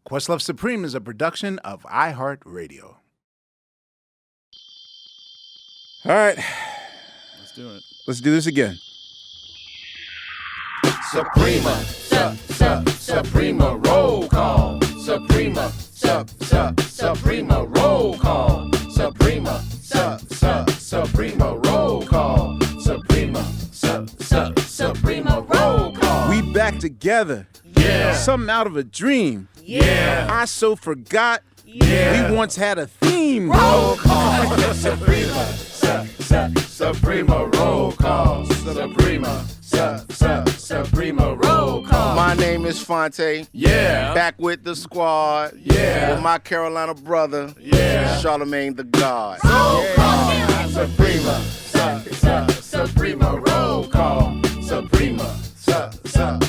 Questlove Supreme is a production of iHeartRadio. All right. Let's do it. Let's do this again. Suprema, Suprema, roll call. Suprema, Suprema, roll call. Suprema, Suprema, roll call. Suprema, Suprema, roll call. We back together. Yeah. Something out of a dream. Yeah. I so forgot. Yeah. We once had a theme. Roll call. Suprema, Suprema, roll call. Suprema, Suprema, roll call. My name is Fonte. Yeah. Back with the squad. Yeah. With my Carolina brother. Yeah. Charlamagne Tha God. Roll call. Suprema, Suprema, roll call. Suprema,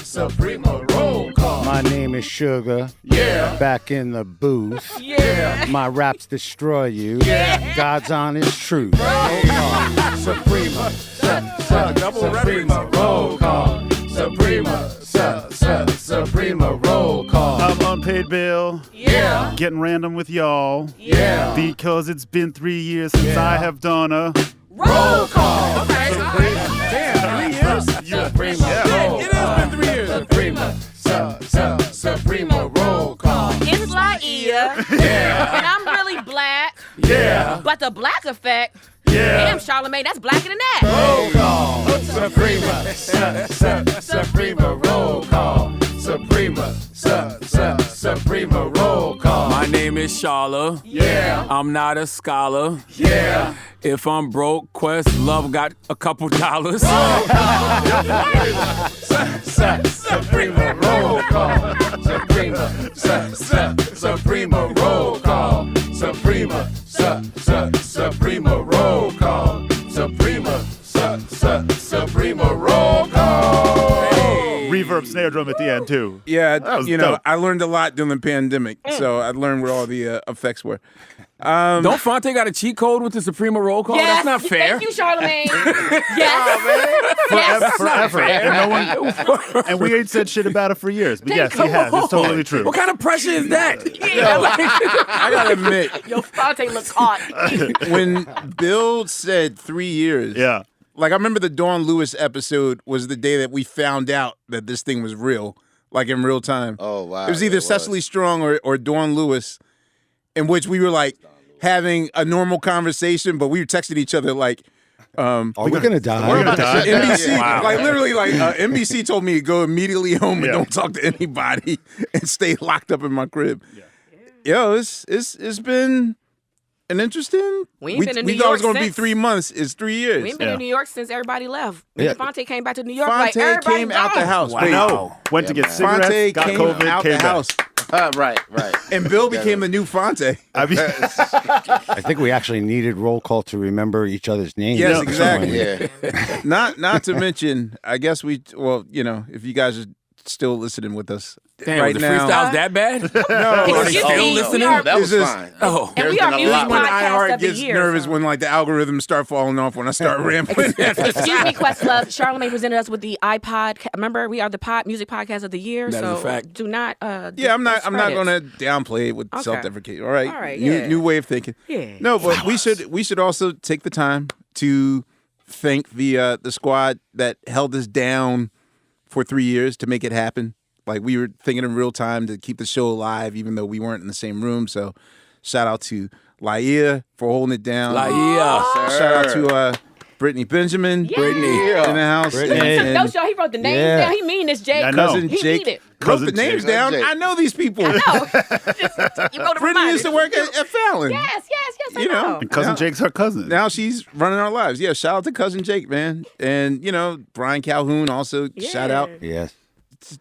Suprema, roll call. My name is Sugar. Yeah. Back in the booth. Yeah. My raps destroy you. Yeah. God's honest truth. Suprema, Suprema, roll call. Suprema, Suprema, roll call. I'm unpaid bill. Yeah. Getting random with y'all. Yeah. Because it's been 3 years since I have done a Roll call. Damn, 3 years? Suprema, roll It has been 3 years. Suprema, Suprema, roll call. It's Laia, Yeah. and I'm really black, Yeah. but the black effect, Yeah. damn, Charlemagne, that's blacker than that. Roll call. Suprema, Suprema, roll call. Suprema, Suprema, roll call. My name is Charla. Yeah. I'm not a scholar. Yeah. If I'm broke, Questlove got a couple dollars. Suprema, roll call. Suprema, Suprema, roll call. Suprema, Suprema, roll call. Suprema, Suprema, roll call. reverb snare drum at the end, too. Yeah, That was you know, dope. I learned a lot during the pandemic, so I learned where all the effects were. Don't Fonte got a cheat code with the Suprema roll call? Yes, That's not fair. Thank you, Charlemagne. Yes. Yes. Forever. And, no one, and we ain't said shit about it for years. But yes, he has. It's totally true. What kind of pressure is that? I gotta admit, Yo, Fonte looks hot. when Bill said 3 years, Yeah. like I remember the Dawn Lewis episode was the day that we found out that this thing was real, like in real time. Oh, wow. It was either Cecily Strong or Dawn Lewis, in which we were like having a normal conversation, but we were texting each other like, Are we gonna die? We're gonna die. NBC, Wow. like literally, like NBC told me to go immediately home and Yeah. don't talk to anybody and stay locked up in my crib. Yo, it's been an interesting. We ain't been in we New thought it York was going to be since. 3 months. It's 3 years. We ain't been Yeah. in New York since everybody left. Yeah. Fonte came back to New York Fonte like everybody came out the gone. house. I Wait, know. Went to get cigarettes, Fonte got came COVID, out came the back. house, Right. and Bill became the new Fonte. I mean, I think we actually needed roll call to remember each other's names. Yes, No. exactly. Yeah. Not to mention, I guess if you guys are still listening with us Damn, right was the now. freestyles that bad? No, Excuse still me, listening? we are- That was This is- fine. Oh. And we There's are been a music lot. when podcast iHeart of the gets year. nervous so. when like the algorithms start falling off when I start rambling. Excuse me, Questlove. Charlemagne presented us with the iPod. Remember, we are the music podcast of the year. That is so a fact. do not. Yeah, I'm not discredit. going to downplay it with Okay. self-deprecation. All right, All right, yeah. new way of thinking. Yeah. No, but we should also take the time to thank the squad that held us down for 3 years to make it happen. Like we were thinking in real time to keep the show alive, even though we weren't in the same room. So, shout out to Laia for holding it down. Laia. Shout out to Brittany Benjamin, Brittany. in the house. Brittany. Took no show. He wrote the names Yeah. down. He mean this, Jake. I know. Cousin He Jake mean it. wrote Cousin the names Jake. down. Jake. I know these people. No. You wrote a Brittany reminder. used to work at Fallon. Yes. I You know. and Cousin Now- Jake's her cousin. Now she's running our lives. Yeah, shout out to Cousin Jake, man. And, Brian Calhoun also, shout out. Yes.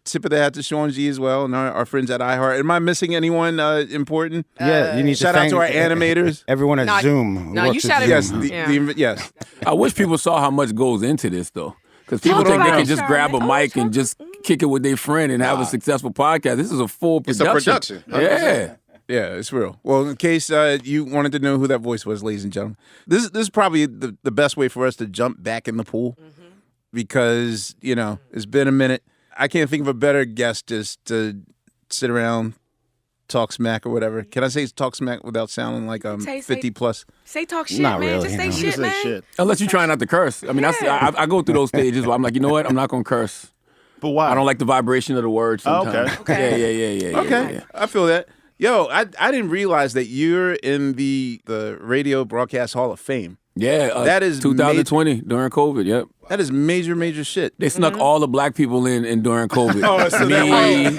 Tip of the hat to Sean G as well and our friends at iHeart. Am I missing anyone important? Yeah, you need Shout to out thank to our animators. Everyone at No, Zoom. who no, you works at shouted- Yes, Zoom. yes. I wish people saw how much goes into this, though. Because people Talk think they about can it, just grab a Charlamagne. mic and just kick it with their friend and have a successful podcast. This is a full It's a production. production. Yeah. Yeah, it's real. Well, in case you wanted to know who that voice was, ladies and gentlemen, this is probably the best way for us to jump back in the pool because, it's been a minute. I can't think of a better guest just to sit around talk smack or whatever. Can I say talk smack without sounding like I'm 50 plus? Say talk shit, Not man. really, Just say you know. shit, You say man. shit. Unless you're trying not to curse. I mean, I go through those stages where I'm like, you know what? I'm not gonna curse. But why? I don't like the vibration of the word sometimes. okay. Yeah. Okay, I feel that. Yo, I didn't realize that you're in the Radio Broadcast Hall of Fame. Yeah, That is 2020 during COVID. Yep. That is major shit. They snuck all the black people in during COVID. Oh, so Me,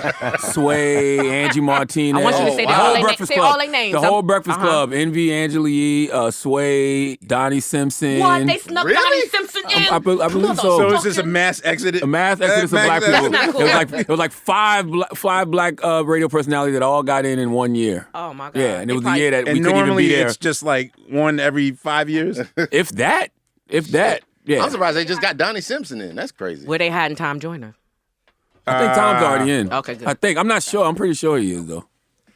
Sway, Angie Martinez. I want you to say the all whole they Breakfast say Club. all their names. The whole Breakfast Club. Envy, Angela Rye, Sway, Donnie Simpson. What? They snuck Donnie Simpson in? I believe so. So it's just a mass exodus. A mass exodus of black people. That's not cool. It was like five black radio personalities that all got in 1 year. Oh, my God. Yeah, and it was the year that we And couldn't even normally be there. it's just like one every 5 years. If that. Yeah. I'm surprised they just got Donnie Simpson in. That's crazy. Where they hiding Tom Joyner? I think Tom's already in. Okay, good. I think. I'm not sure. I'm pretty sure he is, though.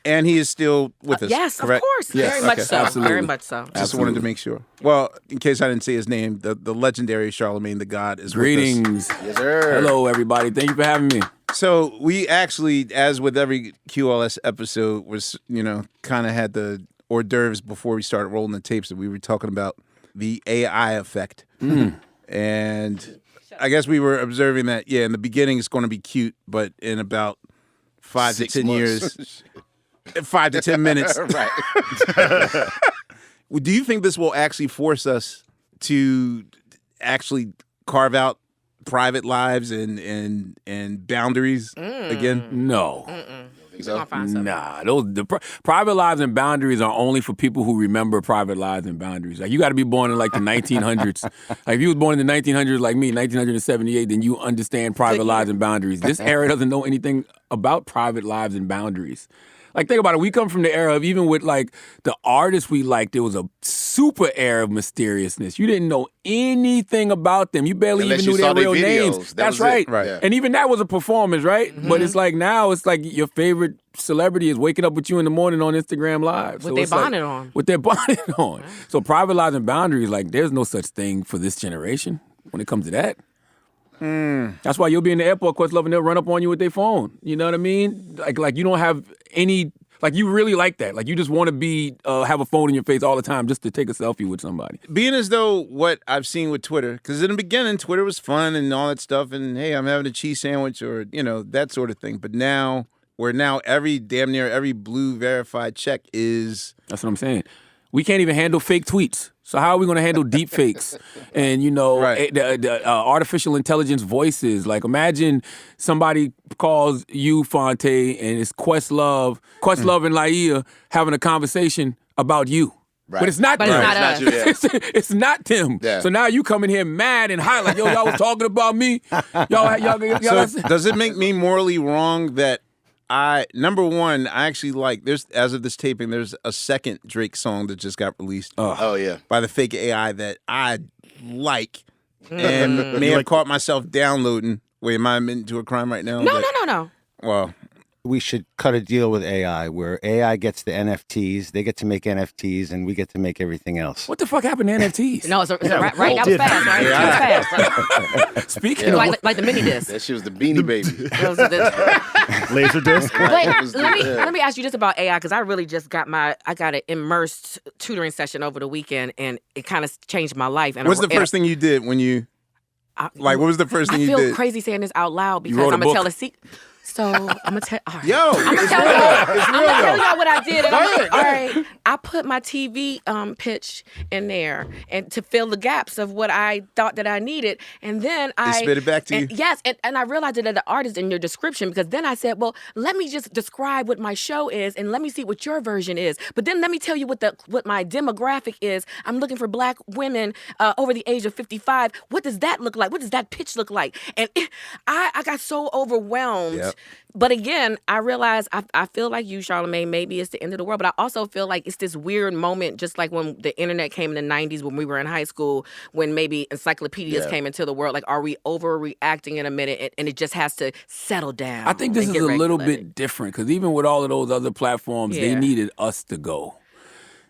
And he is still with us. Yes, correct? of course. Yes, Very much okay, so. absolutely. Very much so. Just wanted to make sure. Well, in case I didn't say his name, the legendary Charlamagne Tha God is with us. Greetings. Yes, sir. Hello, everybody. Thank you for having me. So we actually, as with every QLS episode, was kind of had the hors d'oeuvres before we started rolling the tapes that we were talking about the AI effect. And I guess we were observing that, in the beginning it's going to be cute, but in about 5 to 6 10 months. years, 5 to 10 minutes. Right. Do you think this will actually force us to actually carve out private lives and boundaries again? No. So, I'll find something. Nah, private lives and boundaries are only for people who remember private lives and boundaries. Like, you got to be born in like the 1900s. Like, if you was born in the 1900s like me, 1978, then you understand private lives and boundaries. This era doesn't know anything about private lives and boundaries. Like, think about it. We come from the era of, even with like the artists we liked, there was a super air of mysteriousness. You didn't know anything about them. You barely Unless even you knew saw their their real videos. names. That That's was it. right. Right. Yeah. And even that was a performance, right? But it's like now, it's like your favorite celebrity is waking up with you in the morning on Instagram Live. With So their it's like- bonnet on. With their bonnet on. So private lives and boundaries, like, there's no such thing for this generation when it comes to that. That's why you'll be in the airport, Questlove, and they'll run up on you with their phone. You know what I mean? Like you don't have any. Like, you really like that. Like, you just want to be have a phone in your face all the time just to take a selfie with somebody. Being as though what I've seen with Twitter, because in the beginning, Twitter was fun and all that stuff, and hey, I'm having a cheese sandwich or, that sort of thing. But now, damn near every blue verified check is... That's what I'm saying. We can't even handle fake tweets. So how are we going to handle deep fakes and, Right. the artificial intelligence voices? Like, imagine somebody calls you, Fonte, and it's Questlove and Laia having a conversation about you. Right. But it's not But them. it's not us. you, It's not them. Yeah. So now you come in here mad and hot, like, yo, y'all was talking about me. Y'all So does it make me morally wrong that number one, I actually like, as of this taping, there's a second Drake song that just got released Oh, yeah. by the fake AI that I like and may have caught myself downloading. Wait, am I into a crime right now? No. Well, We should cut a deal with AI where AI gets the NFTs, they get to make NFTs, and we get to make everything else. What the fuck happened to NFTs? No, it's right. That was fast, right? That was fast. Speaking Yeah. of Like the mini disc. That shit was the Beanie Baby. Laser disc. Wait, let me ask you this about AI, because I really just got an immersed tutoring session over the weekend, and it kind of changed my life. And what's the first thing you did when you, what was the first thing I you feel did? crazy saying this out loud because wrote a I'm gonna book. tell a secret. So I'm gonna tell. All right. Yo, I'm gonna tell y'all what I did. And all right, I put my TV pitch in there and to fill the gaps of what I thought that I needed, and then I spit it back to you? Yes, and I realized it as an artist in your description, because then I said, well, let me just describe what my show is, and let me see what your version is. But then let me tell you what my demographic is. I'm looking for Black women over the age of 55. What does that look like? What does that pitch look like? And I got so overwhelmed. Yep. But again, I realize I feel like you, Charlemagne, maybe it's the end of the world, but I also feel like it's this weird moment, just like when the internet came in the 90s, when we were in high school, when maybe encyclopedias came into the world. Like, are we overreacting in a minute, and it just has to settle down? I think this and is get a little regulated? bit different, because even with all of those other platforms, they Yeah. needed us to go.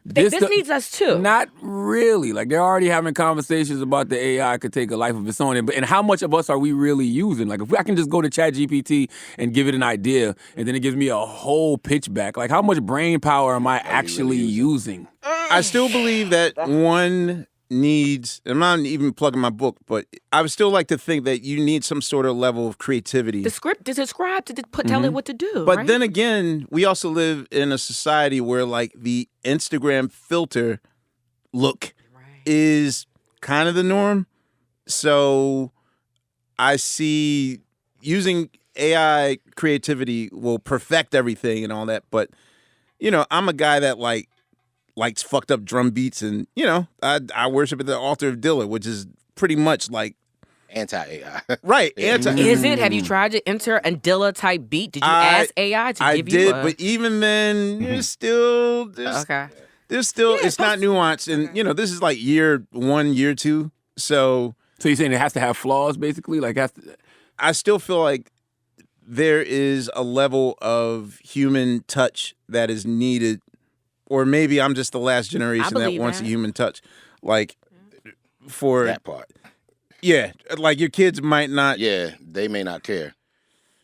This needs us too. Not really. Like they're already having conversations about the AI could take a life of its own, and how much of us are we really using? Like if I can just go to ChatGPT and give it an idea, and then it gives me a whole pitch back. Like how much brain power am I actually using? I still believe that one needs, I'm not even plugging my book, but I would still like to think that you need some sort of level of creativity. The script is described to tell it what to do. But right? then again, we also live in a society where like the Instagram filter look is kind of the norm. So I see using AI creativity will perfect everything and all that. But, you know, I'm a guy that likes fucked up drum beats, and you know, I worship at the altar of Dilla, which is pretty much like anti-AI. Right, anti. Is it? Have you tried to enter a Dilla type beat? Did you ask AI to give you? But even then, there's still it's not nuanced, and you know, this is like year 1, year 2, so you're saying it has to have flaws, basically? Like, I still feel like there is a level of human touch that is needed. Or maybe I'm just the last generation that wants a human touch. Like, for that part. Yeah, like your kids might not. Yeah, they may not care.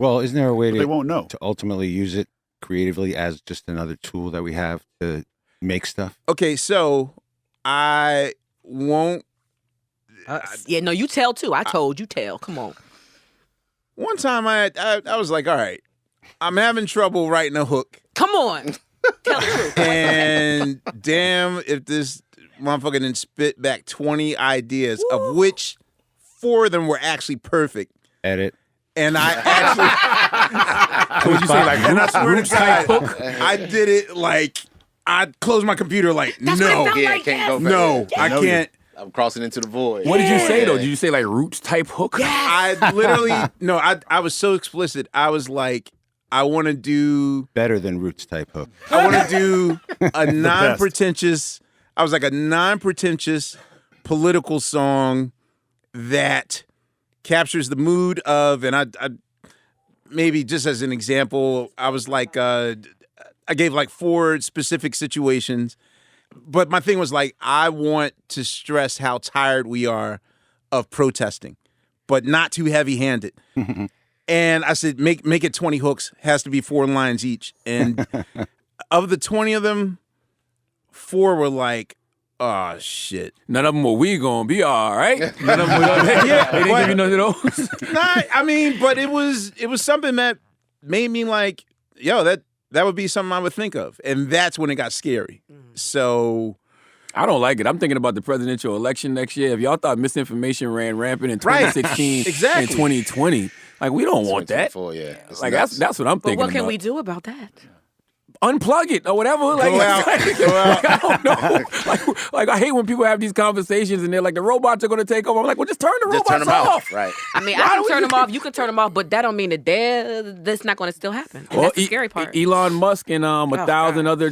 Well, isn't there a way They won't know. to ultimately use it creatively as just another tool that we have to make stuff? Okay, so I won't. Yeah, no, you tell too. I told you tell. Come on. One time I was like, all right, I'm having trouble writing a hook. Come on. Tell the truth. And damn if this motherfucker didn't spit back 20 ideas, of which 4 of them were actually perfect. Edit. And I actually, would you say like and I swear to type God, hook? I did it like, I closed my computer like, That's no, what it felt Yeah, like, can't go yes. back. no, I know can't. I'm crossing into the void. What did you say though? Did you say like roots type hook? I literally, no, I was so explicit. I was like, I want to do Better than Roots type hook. I want to do a non-pretentious, I was like a non-pretentious political song that captures the mood of, and I maybe just as an example, I was like, I gave like 4 specific situations, but my thing was like, I want to stress how tired we are of protesting, but not too heavy-handed. And I said, make it 20 hooks. Has to be 4 lines each. And of the 20 of them, 4 were like, oh, shit. None of them were we gonna be all right. None of them were, they didn't give you none of those. Nah, I mean, but it was something that made me like, yo, that would be something I would think of. And that's when it got scary. So I don't like it. I'm thinking about the presidential election next year. If y'all thought misinformation ran rampant in Right. 2016 Exactly. and 2020, like we don't want that. 24, yeah. It's Like nuts. that's what I'm But thinking what can about. we do about that? Unplug it or whatever. Like, Go out. like, Go out. I don't know. Like I hate when people have these conversations and they're like, the robots are going to take over. I'm like, well, just turn the Just robots turn them off. off. Right. I mean, Why I do can we turn do- them off. You can turn them off, but that don't mean that that's not going to still happen. And Well, that's the scary part. Elon Musk and 1,000 God. other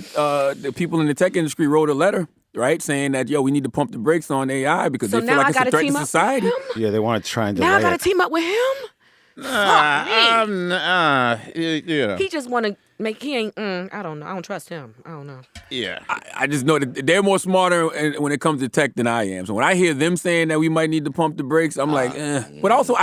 the people in the tech industry wrote a letter, right, saying that we need to pump the brakes on AI because So they feel now like I it's a gotta threat team to up with society. him? Yeah, they want to try and delay Now I got to it. team up with him. yeah. He just want to make. He ain't. I don't know. I don't trust him. I don't know. Yeah. I just know that they're more smarter when it comes to tech than I am. So when I hear them saying that we might need to pump the brakes, I'm like, eh. But also,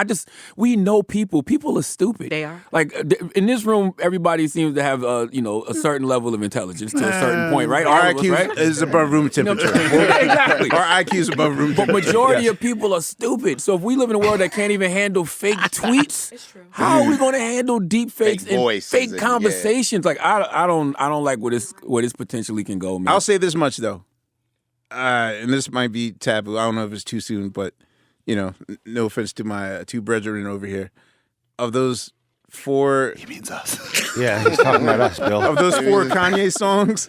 we know people. People are stupid. They are. Like in this room, everybody seems to have a certain level of intelligence to a certain point, right? All Our of us, IQ right? is above room temperature. Exactly. Our IQ is above room But temperature. majority Yes. of people are stupid. So if we live in a world that can't even handle fake tweets, how are we going to handle deep fakes Fake and voices fake and- conversations? Like I don't like where this potentially can go, man. I'll say this much though, and this might be taboo. I don't know if it's too soon, but no offense to my 2 brethren over here. Of those 4, He means us. Yeah, he's talking about us, Bill. of those 4 Kanye songs,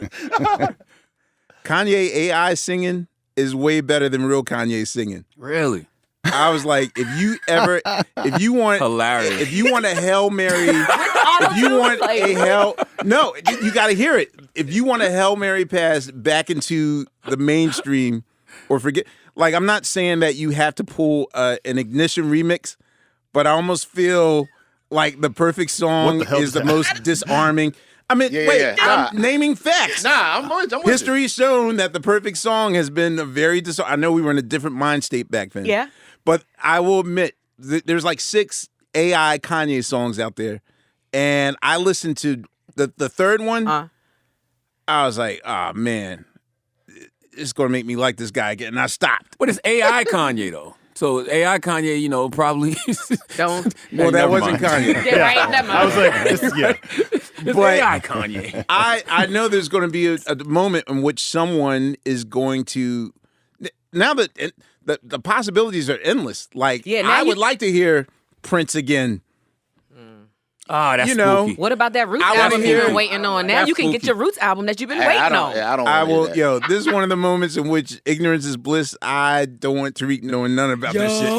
Kanye AI singing is way better than real Kanye singing. Really I was like, if you want hilarious. if you want a Hail Mary, if you want a Hail, no, you got to hear it. If you want a Hail Mary pass back into the mainstream, or forget, like I'm not saying that you have to pull an Ignition remix, but I almost feel like the perfect song What the hell is does the that- most disarming. I mean, Yeah, wait, yeah. I'm naming facts. Nah, I'm with you. History's shown that the perfect song has been a very I know we were in a different mind state back then. Yeah. But I will admit, there's like 6 AI Kanye songs out there. And I listened to the third one. I was like, oh, man, it's going to make me like this guy again. And I stopped. But it's AI Kanye, though. So AI Kanye, you know, probably Don't. Well, that wasn't Kanye. Yeah, right. Never mind. I was like, It's But- AI Kanye. I know there's going to be a moment in which someone is going to now that the possibilities are endless. Like Yeah, now I you- would like to hear Prince again. Oh, that's You know, spooky. What about that Roots I wanna album hear- you've been waiting on? Now That's you can get spooky. your Roots album that you've been I waiting don't. on. Yeah, I don't. I wanna will. hear that. Yo, this is one of the moments in which ignorance is bliss. I don't want Tariq knowing none about this shit.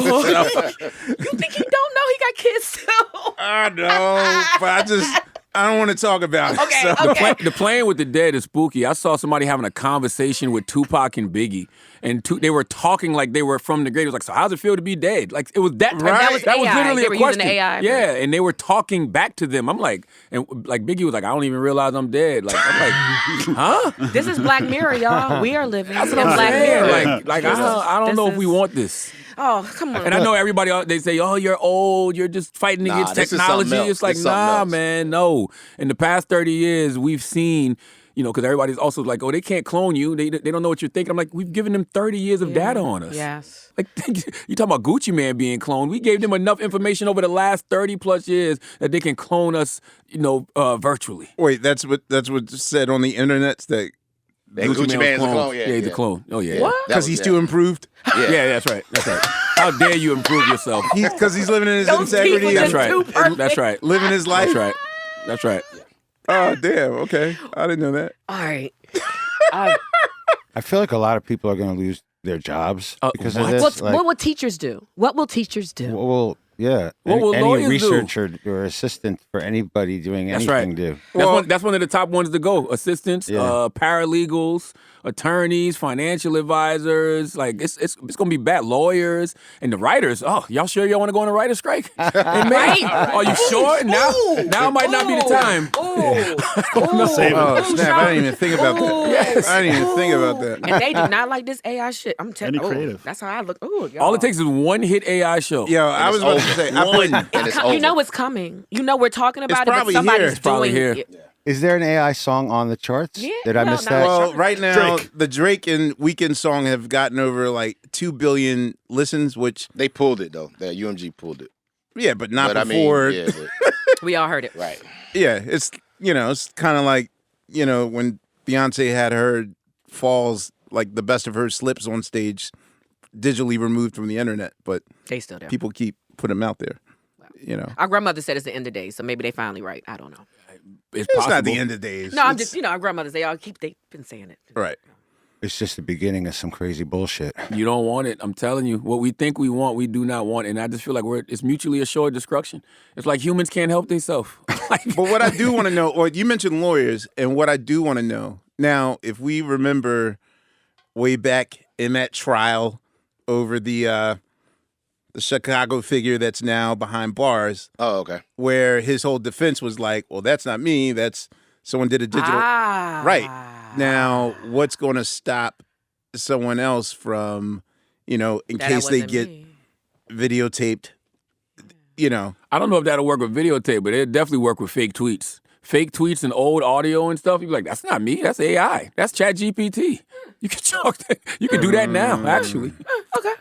You think he don't know he got kids too? I know, but I don't want to talk about it. Okay, so. okay. The playing with the dead is spooky. I saw somebody having a conversation with Tupac and Biggie, and they were talking like they were from the grave. It was like, so how's it feel to be dead? Like it was that. Right. That was AI. literally They a were using question. the AI. Yeah, and they were talking back to them. I'm like, and like Biggie was like, I don't even realize I'm dead. Like I'm like, huh? This is Black Mirror, y'all. We are living in I'm Black saying, Mirror. like I don't this know if we is- want this. Oh, come on. And I know everybody, they say, oh, you're old, you're just fighting Nah, against this is something technology. else. It's like, This is something nah, else. man, no. In the past 30 years, we've seen, you know, because everybody's also like, oh, they can't clone you. They don't know what you're thinking. I'm like, we've given them 30 years of data on us. Yes. Like, you talking about Gucci Man being cloned. We gave them enough information over the last 30 plus years that they can clone us, you know, virtually. Wait, that's what said on the internet that That Gucci Mane's a clone. Yeah, he's a clone. Oh, yeah. What? That because was- he's yeah. too improved. Yeah, that's right. That's right. How dare you improve yourself? Because he's living in his Those integrity. people That's just right. too perfect. That's right. Living his life. That's right. That's right. Oh, damn. Okay. I didn't know that. All right. I feel like a lot of people are going to lose their jobs because of what? this. What will teachers do? What will teachers do? Well, yeah. What will any lawyers do? researcher or assistant for anybody doing That's anything right. do. That's one of the top ones to go. Assistants, Yeah. paralegals, attorneys, financial advisors. Like it's gonna be bad. Lawyers and the writers. Oh, y'all sure y'all want to go on a writer's strike? In May? Are you sure? Now might not be the time. Save it. Oh, snap. I didn't even think about that. Yes. I didn't even think about that. And they do not like this AI shit. I'm telling Any you. creative. That's how I look. Ooh, All it takes is one hit AI show. Yo, I was about to say, I put, And it's you over. know it's coming. You know we're talking about it, but probably somebody's here. doing It's probably here. it. Is there an AI song on the charts? Yeah, Did I well, miss no, that? well, right now, Drake. the Drake and Weeknd song have gotten over like 2 billion listens, which, They pulled it though. That UMG pulled it. yeah, but not But before. I mean, yeah, but, We all heard it. right. Yeah, it's, it's kind of like, when Beyonce had her falls, like the best of her slips on stage, digitally removed from the internet, but They still there. people keep putting them out there. Our grandmother said it's the end of days, so maybe they finally right. I don't know. It's It's possible. not the end of days. No, I'm It's- just, our grandmothers, they've been saying it. right. It's just the beginning of some crazy bullshit. You don't want it. I'm telling you. What we think we want, we do not want. And I just feel like it's mutually assured destruction. It's like humans can't help themselves. But what I do want to know, or you mentioned lawyers, and what I do want to know now, if we remember way back in that trial over the Chicago figure that's now behind bars, Oh, okay. where his whole defense was like, well, that's not me. That's someone did a digital. Right. Now, what's going to stop someone else from, in That case they wasn't get me. videotaped, I don't know if that'll work with videotape, but it'll definitely work with fake tweets. Fake tweets and old audio and stuff. You'd be like, that's not me. That's AI. That's ChatGPT. You can talk that. You can do that now, actually. Okay.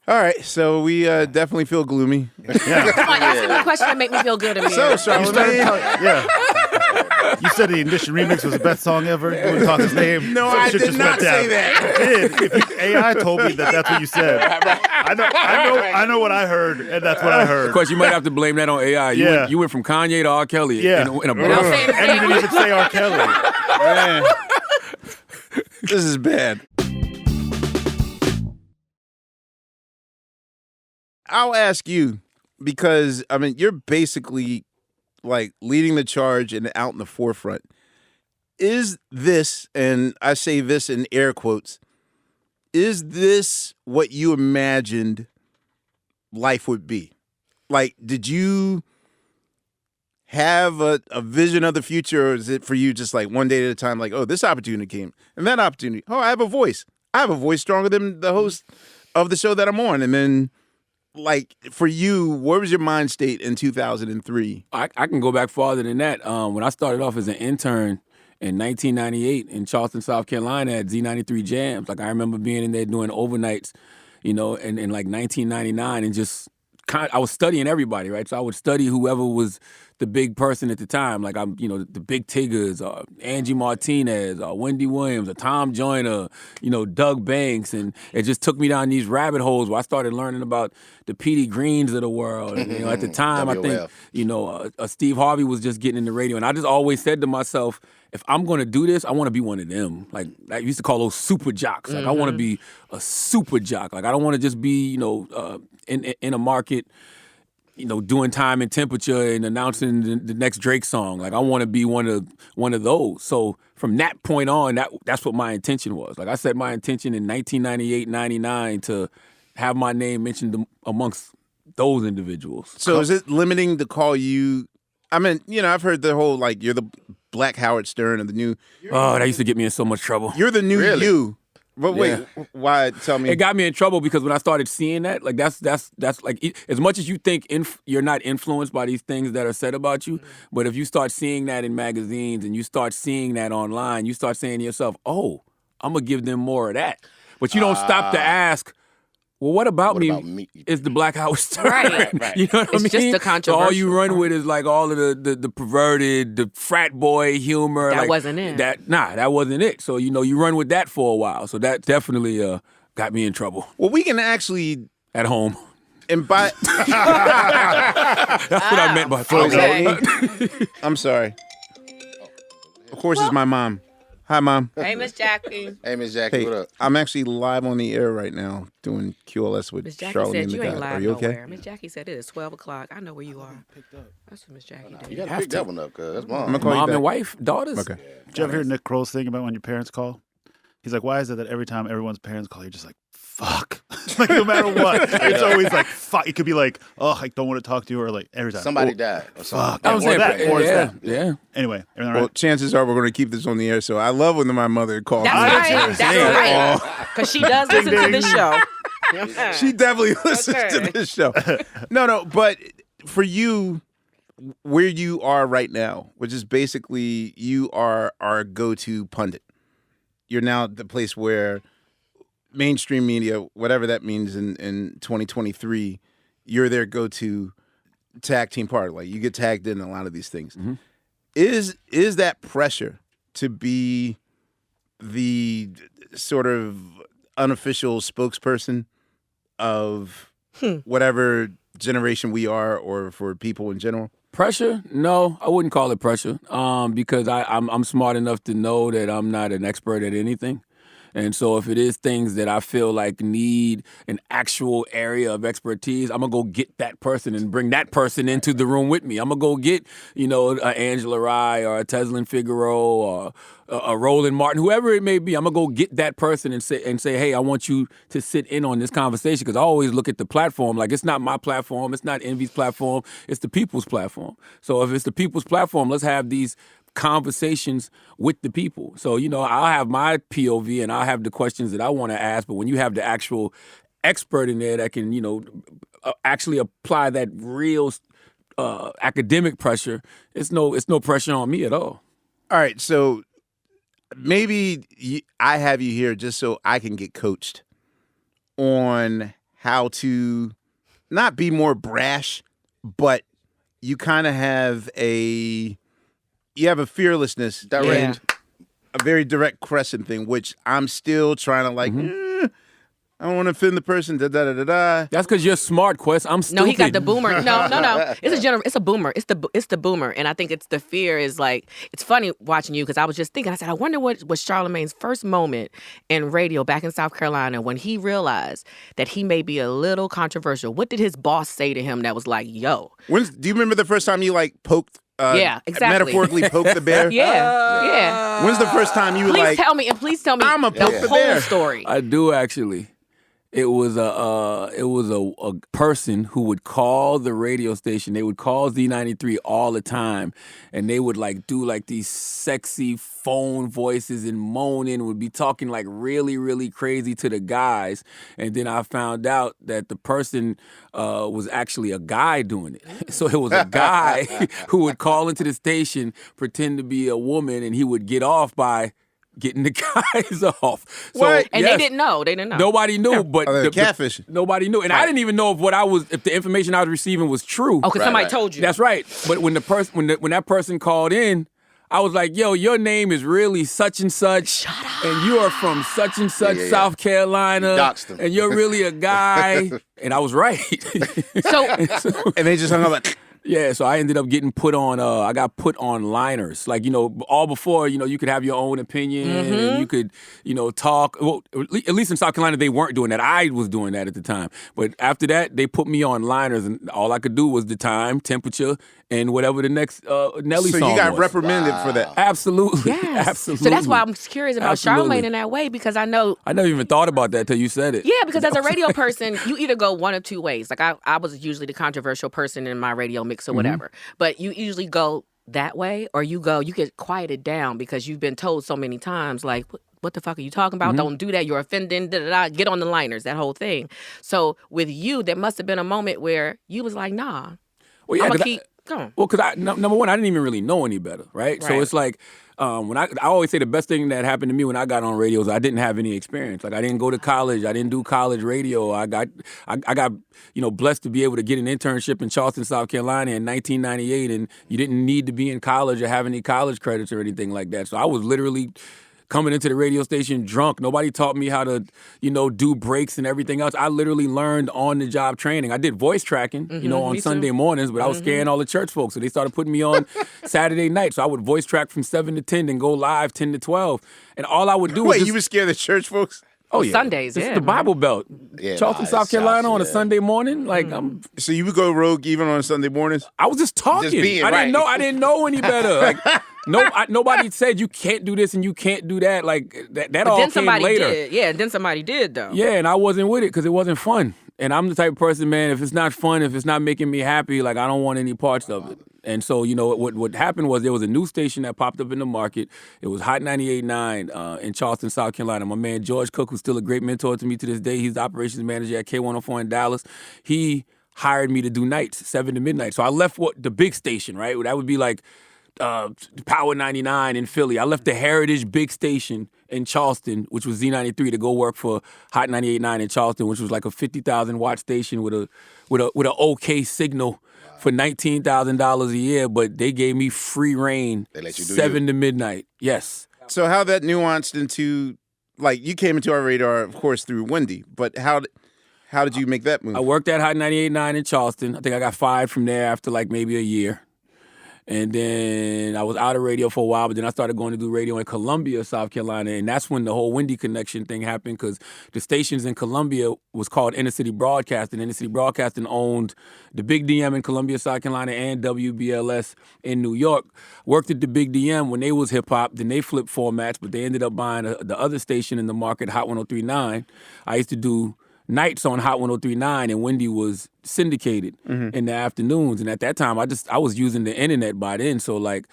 All right. So we definitely feel gloomy. Come on, ask me a question that make me feel good, Amir. So, Charlemagne. Yeah. You said the Edition remix was the best song ever. You wouldn't talk his name. No, Some I shit did just not went down. say that. You did. If AI told me that's what you said. I know what I heard, and that's what I heard. Of course, you might have to blame that on AI. Yeah. You went from Kanye to R. Kelly Yeah. in a And I'm saying And you didn't even say R. Kelly. Man. This is bad. I'll ask you because, you're basically like leading the charge and out in the forefront. Is this, and I say this in air quotes, is this what you imagined life would be? Like, did you have a vision of the future, or is it for you just like one day at a time, like, oh, this opportunity came and that opportunity. Oh, I have a voice. I have a voice stronger than the host of the show that I'm on. And then, like, for you, where was your mind state in 2003? I can go back farther than that. When I started off as an intern in 1998 in Charleston, South Carolina at Z93 Jams, like I remember being in there doing overnights, you know, in like 1999 and just I was studying everybody, right? So I would study whoever was the big person at the time, like the Big Tiggers, or Angie Martinez, or Wendy Williams, or Tom Joyner, Doug Banks, and it just took me down these rabbit holes where I started learning about the Petey Greens of the world. And, at the time, I think Steve Harvey was just getting in the radio, and I just always said to myself, if I'm going to do this, I want to be one of them. Like I used to call those super jocks. Like I want to be a super jock. Like I don't want to just be in a market, doing time and temperature and announcing the next Drake song. Like I want to be one of those. So from that point on, that's what my intention was. Like I set my intention in 1998, 99 to have my name mentioned amongst those individuals. So is it limiting to call you? I mean, I've heard the whole like you're the Black Howard Stern of the new. Oh, that used to get me in so much trouble. You're the new you. But wait, why? Tell me. It got me in trouble because when I started seeing that, like that's like as much as you think you're not influenced by these things that are said about you, but if you start seeing that in magazines and you start seeing that online, you start saying to yourself, "Oh, I'm gonna give them more of that." But you don't stop to ask, well, what about me is the Black Howard Stern? Right. You know what I mean? It's just the controversial. So all you run with is like all of the perverted, the frat boy humor. That like, wasn't it. That wasn't it. So, you run with that for a while. So that definitely got me in trouble. Well, we can actually... At home. And by... That's what I meant by okay. I'm sorry. Of course, it's my mom. Hi, Mom. Hey, Miss Jackie. Hey, Miss Jackie, what up? I'm actually live on the air right now doing QLS with Miss Jackie Charlamagne said Tha you ain't God. live Are you okay? nowhere. Miss Jackie said it is 12 o'clock. I know where you are. That's what Miss Jackie did. You got to pick that one up, cuz that's I'm mom. gonna call you Mom back. and wife, daughters. Okay. Did you ever hear Nick Kroll's thing about when your parents call? He's like, why is it that every time everyone's parents call, you're just like, fuck. Like, no matter what, it's always like, fuck. It could be like, oh, I don't want to talk to you, or like, every time. Somebody died or something. Fuck. I was Or saying, that, or it's that. yeah. Anyway, everything all Well, right? chances are we're going to keep this on the air, so I love when my mother calls. That's me. right. That's right. Because she does listen to this show. She definitely listens Okay. to this show. No, but for you, where you are right now, which is basically you are our go-to pundit. You're now at the place where mainstream media, whatever that means in 2023, you're their go-to tag team partner. Like you get tagged in a lot of these things. Mm-hmm. Is that pressure to be the sort of unofficial spokesperson of whatever generation we are, or for people in general? Pressure? No, I wouldn't call it pressure. Because I'm smart enough to know that I'm not an expert at anything. And so if it is things that I feel like need an actual area of expertise, I'm going to go get that person and bring that person into the room with me. I'm going to go get, Angela Rye or a Teslin Figaro or a Roland Martin, whoever it may be. I'm going to go get that person and say, hey, I want you to sit in on this conversation, because I always look at the platform like it's not my platform, it's not Envy's platform, it's the people's platform. So if it's the people's platform, let's have these conversations with the people. So, I'll have my POV and I'll have the questions that I want to ask, but when you have the actual expert in there that can, actually apply that real academic pressure, it's no pressure on me at all. All right, so maybe I have you here just so I can get coached on how to not be more brash, but you kind of have a fearlessness, Direct. a very direct crescent thing, which I'm still trying to like. I don't want to offend the person. Da da da da da. That's because you're smart, Quest. I'm stupid. No, he got the boomer. No. It's a boomer. It's the boomer, and I think it's the fear is like, it's funny watching you, because I was just thinking. I said, I wonder what was Charlemagne's first moment in radio back in South Carolina when he realized that he may be a little controversial. What did his boss say to him that was like, yo? Do you remember the first time you like poked? Yeah, exactly. Metaphorically poked the bear. Yeah. When's the first time you Please like? tell me I'm a the poke the whole bear. story. I do, actually. It was a person who would call the radio station. They would call Z93 all the time, and they would like do like these sexy phone voices and moaning. Would be talking like really, really crazy to the guys. And then I found out that the person was actually a guy doing it. So it was a guy who would call into the station, pretend to be a woman, and he would get off by getting the guys off. So, What? And yes, they didn't know. They didn't know. Nobody knew, but catfish. nobody knew, and I didn't even know if the information I was receiving was true. Oh, because somebody told you. That's right. But when when that person called in, I was like, "Yo, your name is really such and such, Shut up. and you are from such and such South Carolina, You doxed him. and you're really a guy." And I was right. So And they just hung up like, Yeah, so I ended up getting put on. I got put on liners, like all before. You could have your own opinion, and you could, talk. Well, at least in South Carolina, they weren't doing that. I was doing that at the time. But after that, they put me on liners, and all I could do was the time, temperature, and whatever the next Nelly so song you got was. reprimanded for that. Absolutely, yes. absolutely. So that's why I'm curious about Absolutely. Charlamagne in that way, because I know. I never even thought about that till you said it. Yeah, because as a radio person, you either go one of two ways. Like I was usually the controversial person in my radio mix or whatever. But you usually go that way, or you get quieted down because you've been told so many times, like, what the fuck are you talking about? Don't do that. You're offending. Get on the liners, that whole thing. So with you, there must have been a moment where you was like, nah, Well, yeah, I'm going 'cause to keep going. Well, because number one, I didn't even really know any better, right? So it's like when I always say the best thing that happened to me when I got on radio is I didn't have any experience. Like I didn't go to college, I didn't do college radio. I got blessed to be able to get an internship in Charleston, South Carolina in 1998, and you didn't need to be in college or have any college credits or anything like that. So I was literally coming into the radio station drunk. Nobody taught me how to, do breaks and everything else. I literally learned on-the-job training. I did voice tracking, on me Sunday too. mornings, but I was scaring all the church folks. So they started putting me on Saturday night. So I would voice track from 7 to 10 and go live 10 to 12. And all I would do was Wait, just, you were scared of church folks? oh, yeah. Sundays, This is yeah, the man. Bible Belt. Yeah, Charleston, nah, South it's Carolina South, on a yeah. Sunday morning. Like, So you would go rogue even on Sunday mornings? I was just talking. being I didn't right. know. I didn't know any better. Like, nobody said you can't do this and you can't do that. Like that But all then came somebody later. did. Yeah, then somebody did, though. Yeah, and I wasn't with it because it wasn't fun. And I'm the type of person, man, if it's not fun, if it's not making me happy, like I don't want any parts of it. And so, what happened was there was a new station that popped up in the market. It was Hot 98.9 in Charleston, South Carolina. My man George Cook, who's still a great mentor to me to this day, he's the operations manager at K104 in Dallas. He hired me to do nights, 7 to midnight. So I left the big station, right? That would be like Power 99 in Philly. I left the Heritage big station in Charleston, which was Z93, to go work for Hot 98.9 in Charleston, which was like a 50,000 watt station with a okay signal for $19,000 a year. But they gave me free reign. They let you do 7 to midnight. Yes. So how that nuanced into, like, you came into our radar, of course, through Wendy, but how did you make that move? I worked at Hot 98.9 in Charleston. I think I got fired from there after like maybe a year. And then I was out of radio for a while, but then I started going to do radio in Columbia, South Carolina. And that's when the whole Wendy connection thing happened, because the stations in Columbia was called Inner City Broadcasting. Inner City Broadcasting owned the Big DM in Columbia, South Carolina, and WBLS in New York. Worked at the Big DM when they was hip-hop. Then they flipped formats, but they ended up buying the other station in the market, Hot 103.9. I used to do nights on Hot 103.9, and Wendy was syndicated in the afternoons. And at that time, I was using the internet by then. So like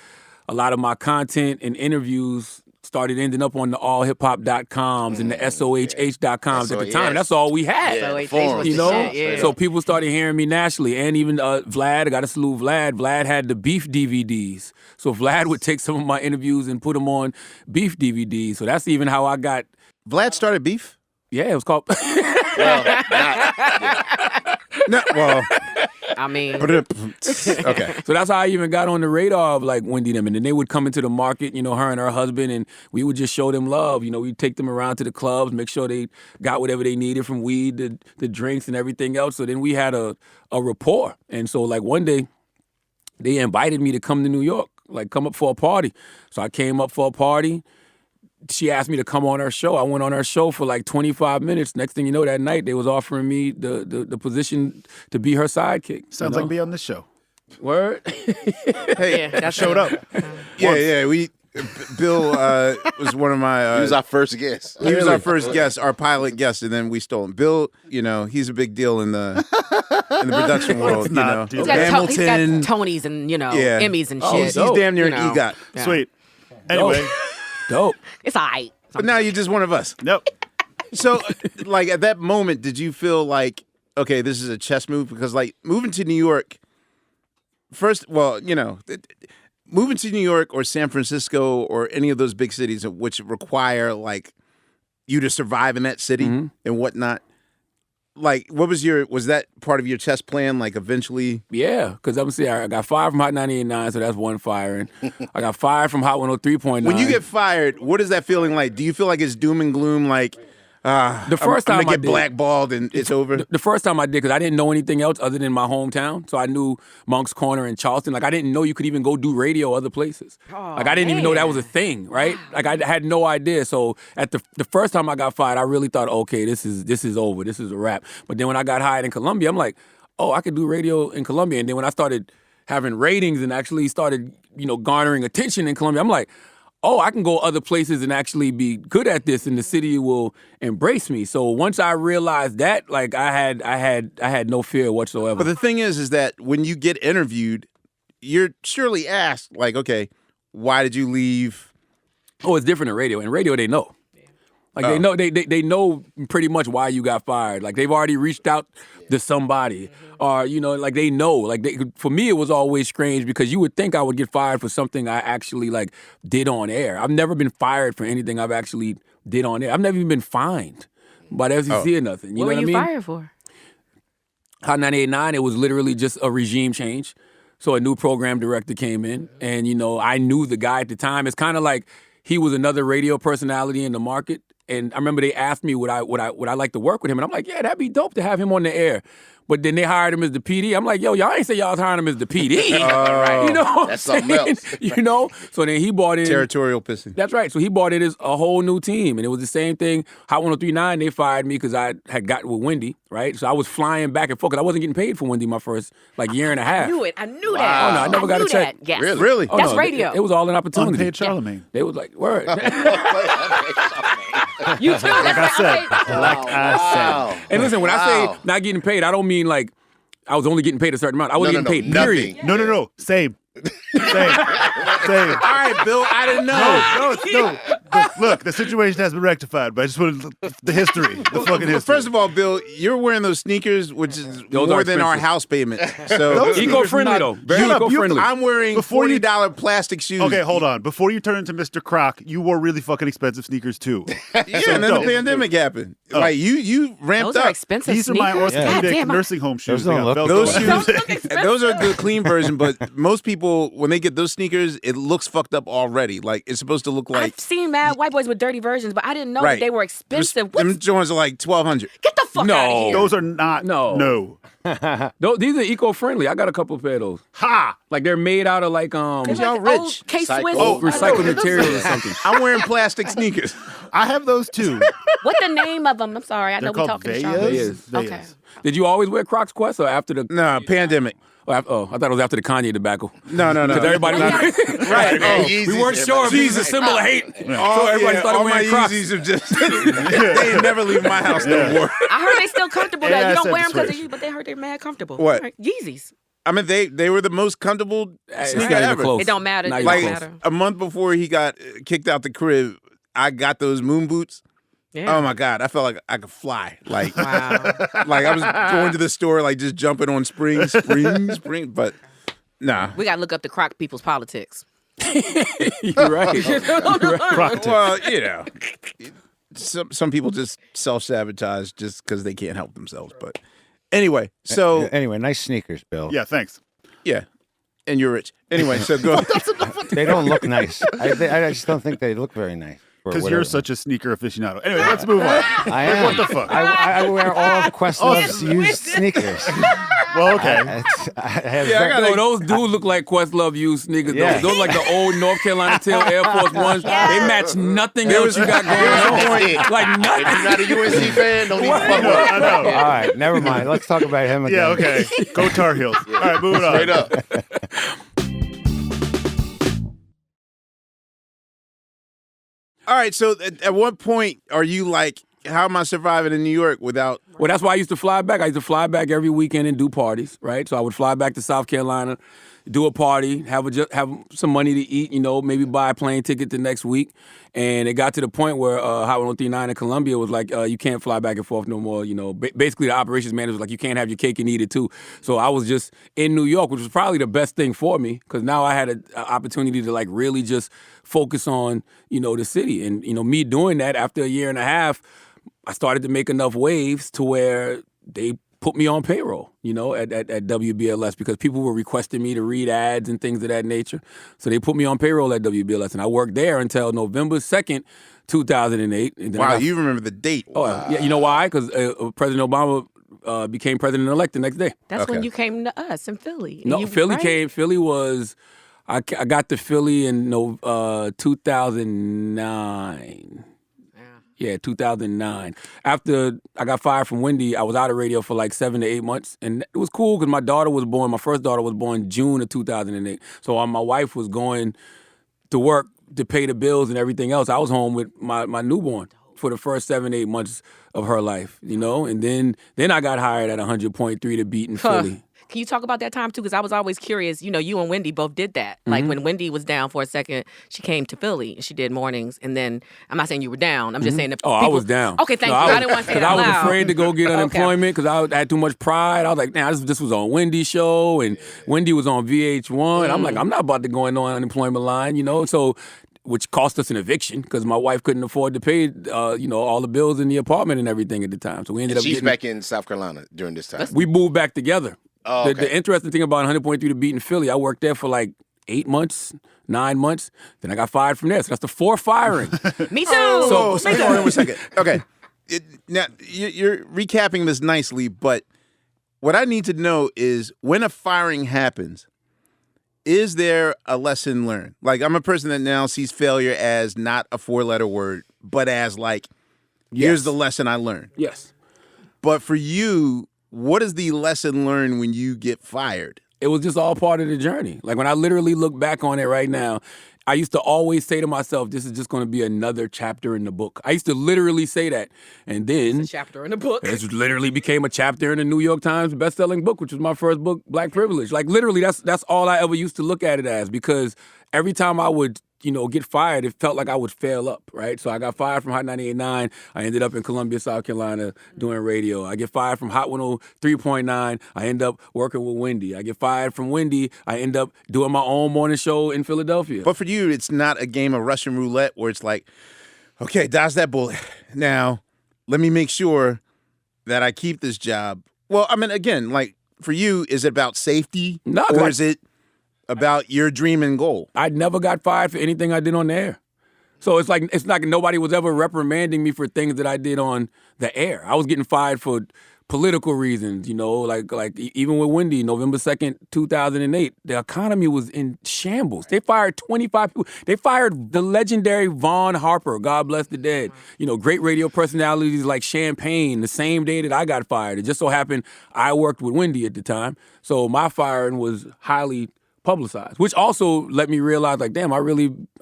a lot of my content and interviews started ending up on the allhiphop.coms and the SOHH.coms at the time. That's all we had. Yeah, So forums. was the shit, yeah. So people started hearing me nationally. And even Vlad, I got to salute Vlad. Vlad had the beef DVDs. So Vlad would take some of my interviews and put them on beef DVDs. So that's even how I got, Vlad started beef? yeah, it was called... Well, not, No, well, I mean, okay. So that's how I even got on the radar of like Wendy them. And then they would come into the market, her and her husband, and we would just show them love. We'd take them around to the clubs, make sure they got whatever they needed from weed, the drinks and everything else. So then we had a rapport. And so like one day they invited me to come to New York, like come up for a party. So I came up for a party. She asked me to come on her show. I went on her show for like 25 minutes. Next thing you know, that night they was offering me the position to be her sidekick. Sounds like be on this show. Word. Hey, yeah, that's Showed up. yeah, we Bill was one of my. He was our first guest. He was our first guest, our pilot guest, and then we stole him. Bill, he's a big deal in the production world. It's not, dude. He's got Hamilton. Tonys and Yeah. Emmys and Oh, shit. he's damn near an You know. EGOT. Yeah. Sweet. Anyway, Dope. It's all right. But now you're just one of us. nope. So, like, at that moment, did you feel like, okay, this is a chess move? Because, like, moving to New York, moving to New York or San Francisco or any of those big cities which require, like, you to survive in that city and whatnot, like, was that part of your chess plan, like, eventually? Yeah, because I'm saying I got fired from Hot 98.9, so that's one firing. I got fired from Hot 103.9. When you get fired, what is that feeling like? Do you feel like it's doom and gloom, like, the first I'm time gonna I get did, blackballed and it's over? The first time I did, because I didn't know anything else other than my hometown. So I knew Monk's Corner and Charleston. Like, I didn't know you could even go do radio other places. Like, I didn't even know that was a thing, right? Like, I had no idea. So at the first time I got fired, I really thought, okay, this is over. This is a wrap. But then when I got hired in Columbia, I'm like, oh, I could do radio in Columbia. And then when I started having ratings and actually started, garnering attention in Columbia, I'm like, oh, I can go other places and actually be good at this, and the city will embrace me. So once I realized that, like, I had no fear whatsoever. But the thing is that when you get interviewed, you're surely asked, like, okay, why did you leave? Oh, it's different in radio. In radio, they know. Like, they know they know pretty much why you got fired. Like, they've already reached out to somebody. Or, like, they know. Like, for me, it was always strange because you would think I would get fired for something I actually, like, did on air. I've never been fired for anything I've actually did on air. I've never even been fined by the FCC or nothing. You What know were what you I mean? fired for? Hot 98.9, it was literally just a regime change. So a new program director came in, and, I knew the guy at the time. It's kind of like he was another radio personality in the market. And I remember they asked me would I like to work with him, and I'm like, yeah, that'd be dope to have him on the air. But then they hired him as the PD. I'm like, yo, y'all ain't say y'all was hiring him as the PD. Right. You know what That's I'm something saying? else. So then he brought in Territorial pissing. That's right. So he brought in a whole new team, and it was the same thing. Hot 103.9, they fired me because I had gotten with Wendy, right? So I was flying back and forth because I wasn't getting paid for Wendy my first year and a half. I knew it. I knew Wow. that. Oh, no, I never got a knew check. that. Yes. Really? Oh, That's no, radio. It was all an opportunity. Unpaid Charlemagne. They was like, word. You too. Like I said. Okay. Like I said. And listen, when I say not getting paid, I don't mean like I was only getting paid a certain amount. I wasn't getting paid, period. nothing. No. Same. Same. All right, Bill, I didn't know. No. Look, the situation has been rectified, but I just wanted the history, the fucking history. First of all, Bill, you're wearing those sneakers, which is Those more are than our expensive. house payment. So Those Eco-friendly, though. Very Shut up, you- eco-friendly. I'm wearing Before you- $40 plastic shoes. Okay, hold on. Before you turn into Mr. Croc, you wore really fucking expensive sneakers too. Yeah, and then No. the pandemic happened. Like you ramped Those are up. expensive These are my sneakers. orthopedic God damn, nursing home shoes. Those don't They got look- Those Velcro. shoes, Those look expensive. those are the clean version, but most people, when they get those sneakers, it looks fucked up already. Like, it's supposed to look like... I've seen mad white boys with dirty versions, but I didn't know Right. that they were expensive. Them What's, joints are like $1,200. get the fuck No. out of here. Those are not. No. These are eco-friendly. I got a couple of pair of those. Ha! Like, they're made out of like Y'all Like rich. old K-Swiss. Psycho. recycled material or something. I'm wearing plastic sneakers. I have those too. What the name of them? I'm sorry. I know They're we called talking Veyas. Charlamagne. Veyas. Okay. Did you always wear Crocs, Quest, or after the? No, pandemic. Oh, I thought it was after the Kanye debacle. No. Because everybody Right. Man, Oh, Yeezys, we weren't sure if he was a symbol of hate. So everybody started all my wearing Crocs. Yeezys have just... they ain't never leave my house no more. I heard they still comfortable though. Yeah, You I don't said wear the them because of switch. you, but they heard they're mad comfortable. What? Right. Yeezys. I mean, they were the most comfortable It's sneaker not even ever. close. It don't matter. Not It even don't Like, close. matter. a month before he got kicked out the crib, I got those moon boots. Yeah. Oh my God, I felt like I could fly. Like, Wow. like I was going to the store, like just jumping on spring. But nah. We gotta look up the Croc people's politics. You're right. Croc Well, some people just self-sabotage just because they can't help themselves. But anyway, so Anyway, nice sneakers, Bill. Yeah, thanks. yeah, and you're rich. Anyway, so go. They don't look nice. I just don't think they look very nice. Because you're such a sneaker aficionado. Anyway, let's move on. I am. What the fuck? I wear all of Questlove's used sneakers. Well, okay. I have Yeah, I very- got No, those do look like Questlove used sneakers. Yeah. Those like the old North Carolina Tail Air Force Ones. They match nothing else you got going on. Like If you're nothing. not a UNC fan, don't even fuck I with know, it. I know. All right, never mind. Let's talk about him again. Yeah, okay. Go Tar Heels. All right, moving on. Straight up. All right, so at what point are you like, how am I surviving in New York without... Well, that's why I used to fly back. I used to fly back every weekend and do parties, right? So I would fly back to South Carolina, do a party, have some money to eat, maybe buy a plane ticket the next week. And it got to the point where Hot 103.9 in Columbia was like, you can't fly back and forth no more. Basically the operations manager was like, you can't have your cake and eat it too. So I was just in New York, which was probably the best thing for me because now I had an opportunity to like really just focus on, the city. And, me doing that after a year and a half, I started to make enough waves to where they put me on payroll, at WBLS because people were requesting me to read ads and things of that nature. So they put me on payroll at WBLS, and I worked there until November 2nd, 2008. And Wow, you remember the date. Oh, yeah, you know why? Because President Obama became president-elect the next day. That's when you came to us in Philly. No, Philly came. Philly was... I got to Philly in 2009. Yeah, 2009. After I got fired from Wendy, I was out of radio for like 7 to 8 months. And it was cool because my first daughter was born June of 2008. So while my wife was going to work to pay the bills and everything else, I was home with my newborn for the first 7, 8 months of her life, And then I got hired at 100.3 to beat in Philly. Can you talk about that time, too? Because I was always curious. You and Wendy both did that. Like, when Wendy was down for a second, she came to Philly, and she did mornings. And then, I'm not saying you were down. I'm just saying that I was down. Okay, thank you. I didn't want to say that I was loud. afraid to go get unemployment because I had too much pride. I was like, this was on Wendy's show, and Wendy was on VH1. I'm like, I'm not about to go in on unemployment line, So... which cost us an eviction because my wife couldn't afford to pay, all the bills in the apartment and everything at the time. So we ended up She's back in South Carolina during this time. We moved back together. Oh, okay. The interesting thing about 100.3 to beat in Philly, I worked there for like 8 months, 9 months. Then I got fired from there. So that's the fourth firing. Me too. So hold on a second. Okay. Now, you're recapping this nicely, but what I need to know is when a firing happens, is there a lesson learned? Like, I'm a person that now sees failure as not a 4-letter word, but as like, here's the lesson I learned. Yes. But for you, what is the lesson learned when you get fired? It was just all part of the journey. Like, when I literally look back on it right now, I used to always say to myself, this is just going to be another chapter in the book. I used to literally say that. And then... It's a chapter in the book. It literally became a chapter in the New York Times best-selling book, which was my first book, Black Privilege. Like, literally, that's all I ever used to look at it as because every time I would... get fired, it felt like I would fail up, right? So I got fired from Hot 98.9. I ended up in Columbia, South Carolina doing radio. I get fired from Hot 103.9. I end up working with Wendy. I get fired from Wendy. I end up doing my own morning show in Philadelphia. But for you, it's not a game of Russian roulette where it's like, okay, dodge that bullet. Now, let me make sure that I keep this job. Well, I mean, again, like for you, is it about safety? No, or is it about your dream and goal? I never got fired for anything I did on the air. So it's like nobody was ever reprimanding me for things that I did on the air. I was getting fired for political reasons, like even with Wendy, November 2nd, 2008, the economy was in shambles. They fired 25 people. They fired the legendary Vaughn Harper, God bless the dead. Great radio personalities like Champagne the same day that I got fired. It just so happened I worked with Wendy at the time. So my firing was highly publicized, which also let me realize, like, damn, I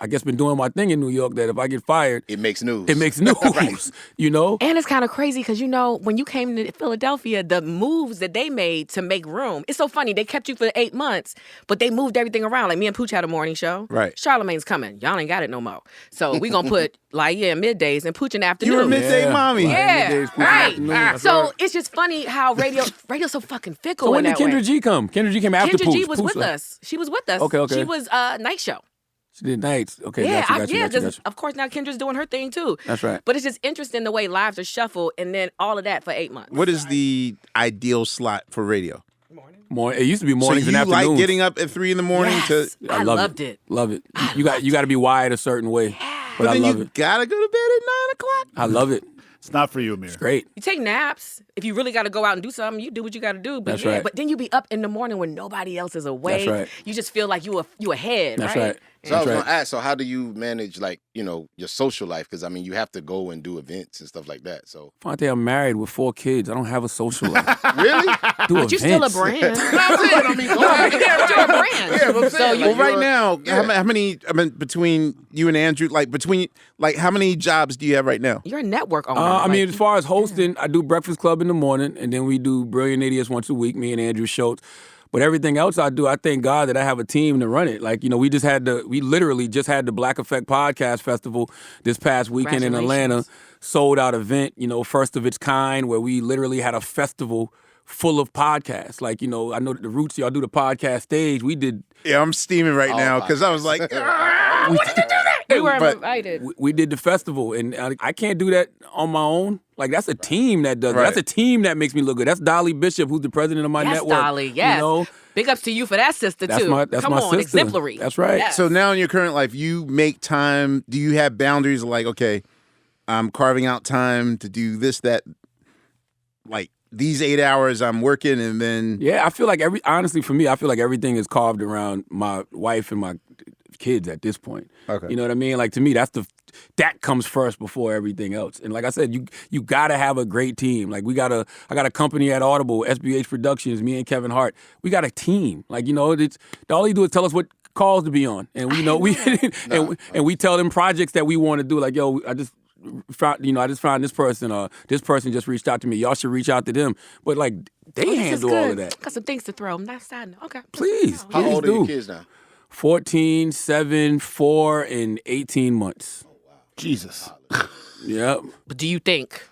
guess been doing my thing in New York that if I get fired... It makes news. It makes news, Right. And it's kind of crazy because, when you came to Philadelphia, the moves that they made to make room, it's so funny. They kept you for 8 months, but they moved everything around. Like, me and Pooch had a morning show. Right. Charlemagne's coming. Y'all ain't got it no more. So we going to put, middays and Pooch in the afternoon. You're a midday mommy. Yeah, Right. right. So it's just funny how radio's so fucking fickle So when in did that way. Kendra G come? Kendra G came after Kendra Pooch. G was Pooch with left. us. She was with us. Okay. She was night show. She did nights. Okay, Yeah, gotcha. Of course now Kendra's doing her thing too. That's right. But it's just interesting the way lives are shuffled and then all of that for 8 months. What is the ideal slot for radio? It used to be mornings and so you afternoons. like getting up at 3 in the morning Yes, to... I loved it. Love it. You got to be wired a certain way. But I then love you it. gotta go to bed at 9 o'clock? I love it. It's not for you, Amir. Great. You take naps. If you really got to go out and do something, you do what you got to do. But That's right. But then you be up in the morning when nobody else is awake. That's right. You just feel like you ahead, That's right? right. So I was going to ask, so how do you manage, like, you know, your social life? Because, I mean, you have to go and do events and stuff like that. So Fonte, I'm married with 4 kids. I don't have a social life. Really? But you're still a brand. I mean, go ahead. Yeah, you're a brand. Yeah, but I'm saying, Well, like, right now, how many? I mean, between you and Andrew, how many jobs do you have right now? You're a network owner. I mean, as far as hosting, I do Breakfast Club in the morning, and then we do Brilliant Idiots once a week, me and Andrew Schultz. But everything else I do, I thank God that I have a team to run it. Like, you know, we literally just had the Black Effect Podcast Festival this past weekend in Atlanta, sold out event, you know, first of its kind, where we literally had a festival full of podcasts. Like, you know, I know that the Roots, y'all do the podcast stage. We did. Yeah, I'm steaming right now because I was like, why did you do that? We were invited. We did the festival, and I can't do that on my own. Like, that's a team that does it. That's a team that makes me look good. That's Dolly Bishop, who's the president of my network. Dolly, yes. You know? Big ups to you for that, sister, That's too. that's Come my on, sister. exemplary. That's right. Yes. So now in your current life, you make time. Do you have boundaries like, okay, I'm carving out time to do this, that, like these 8 hours I'm working and then. Yeah, I feel like honestly for me, I feel like everything is carved around my wife and my kids at this point. Okay. You know what I mean? Like, to me, that comes first before everything else. And like I said, you gotta have a great team. Like, I got a company at Audible, SBH Productions, me and Kevin Hart. We got a team. Like, you know, all you do is tell us what calls to be on. And we know and we tell them projects that we want to do. Like, yo, I just found this person, or this person just reached out to me. Y'all should reach out to them. But like, they handle all of that. Got some things to throw. Nice side note. Okay. Please. How old are do. your kids now? 14, 7, 4, and 18 months. Jesus. Yep. But do you think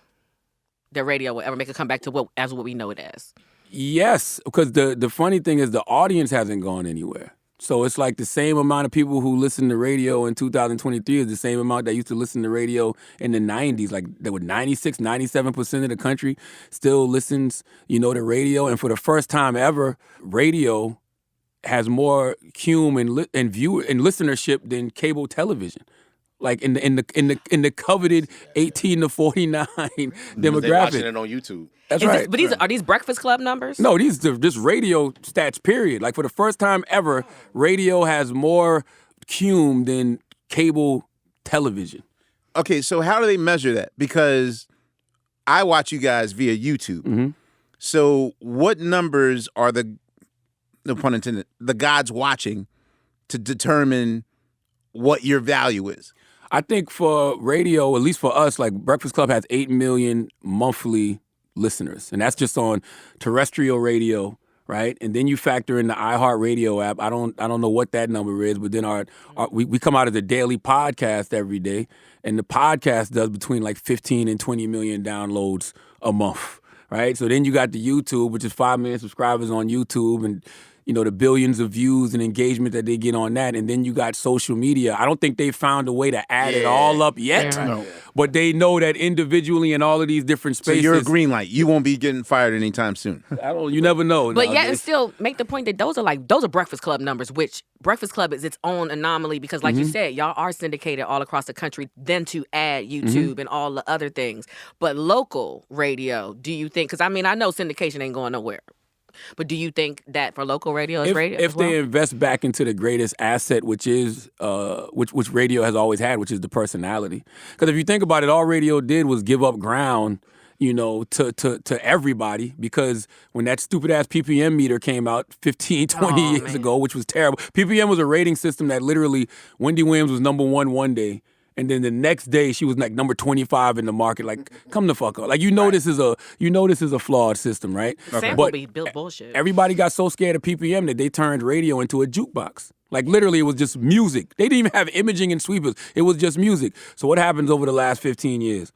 that radio will ever make a comeback to what we know it as? Yes, because the funny thing is the audience hasn't gone anywhere. So it's like the same amount of people who listen to radio in 2023 is the same amount that used to listen to radio in the 90s. Like, there were 96, 97% of the country still listens, you know, to radio. And for the first time ever, radio has more cume and listenership than cable television. Like in the coveted 18 to 49 demographic. They're watching it on YouTube. That's right. But are these Breakfast Club numbers? No, these are just radio stats, period. Like, for the first time ever, radio has more cume than cable television. Okay, so how do they measure that? Because I watch you guys via YouTube. Mm-hmm. So what numbers are no pun intended, the gods watching to determine what your value is? I think for radio, at least for us, like, Breakfast Club has 8 million monthly listeners, and that's just on terrestrial radio, right? And then you factor in the iHeartRadio app. I don't know what that number is, but then we come out as a daily podcast every day, and the podcast does between like 15 and 20 million downloads a month, right? So then you got the YouTube, which is 5 million subscribers on YouTube, and you know, the billions of views and engagement that they get on that. And then you got social media. I don't think they found a way to add it all up yet. Yeah. No. But they know that individually in all of these different So spaces. you're a green light. You won't be getting fired anytime soon. You never know. But yet, nowadays. and still make the point that those are Breakfast Club numbers, which Breakfast Club is its own anomaly because, like you said, y'all are syndicated all across the country, then to add YouTube and all the other things. But local radio, do you think, because I mean, I know syndication ain't going nowhere. But do you think that for local radio, it's radio? If they invest back into the greatest asset, which is which radio has always had, which is the personality. Because if you think about it, all radio did was give up ground, you know, to everybody. Because when that stupid ass PPM meter came out 15, 20 years ago, which was terrible. PPM was a rating system that literally Wendy Williams was number one day. And then the next day, she was like number 25 in the market. Like, come the fuck up. Like, this is a flawed system, right? Sample be built bullshit. Everybody got so scared of PPM that they turned radio into a jukebox. Like, literally, it was just music. They didn't even have imaging and sweepers. It was just music. So what happens over the last 15 years?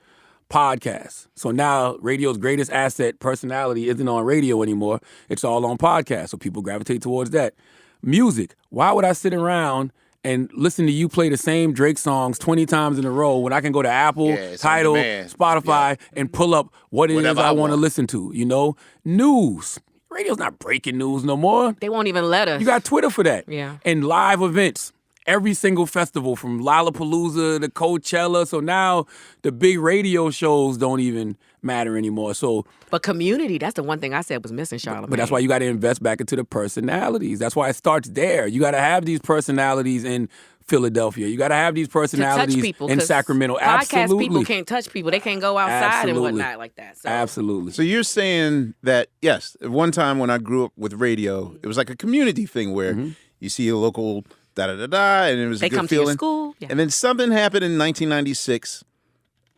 Podcasts. So now radio's greatest asset, personality, isn't on radio anymore. It's all on podcasts. So people gravitate towards that. Music. Why would I sit around and listen to you play the same Drake songs 20 times in a row when I can go to Apple, Tidal, Spotify, and pull up what it is I want to listen to, you know? News. Radio's not breaking news no more. They won't even let us. You got Twitter for that. Yeah. And live events. Every single festival from Lollapalooza to Coachella. So now the big radio shows don't even matter anymore. So, but community, that's the one thing I said was missing, Charlamagne. But that's why you got to invest back into the personalities. That's why it starts there. You got to have these personalities and Philadelphia. You got to have these To touch personalities people, in 'cause Sacramento. Podcast Absolutely. people can't touch people. They can't go outside Absolutely. and whatnot like that. So. Absolutely. So you're saying that, yes, at one time when I grew up with radio, it was like a community thing where you see a local da-da-da-da, and it was They a good come feeling. to your school. Yeah. And then something happened in 1996.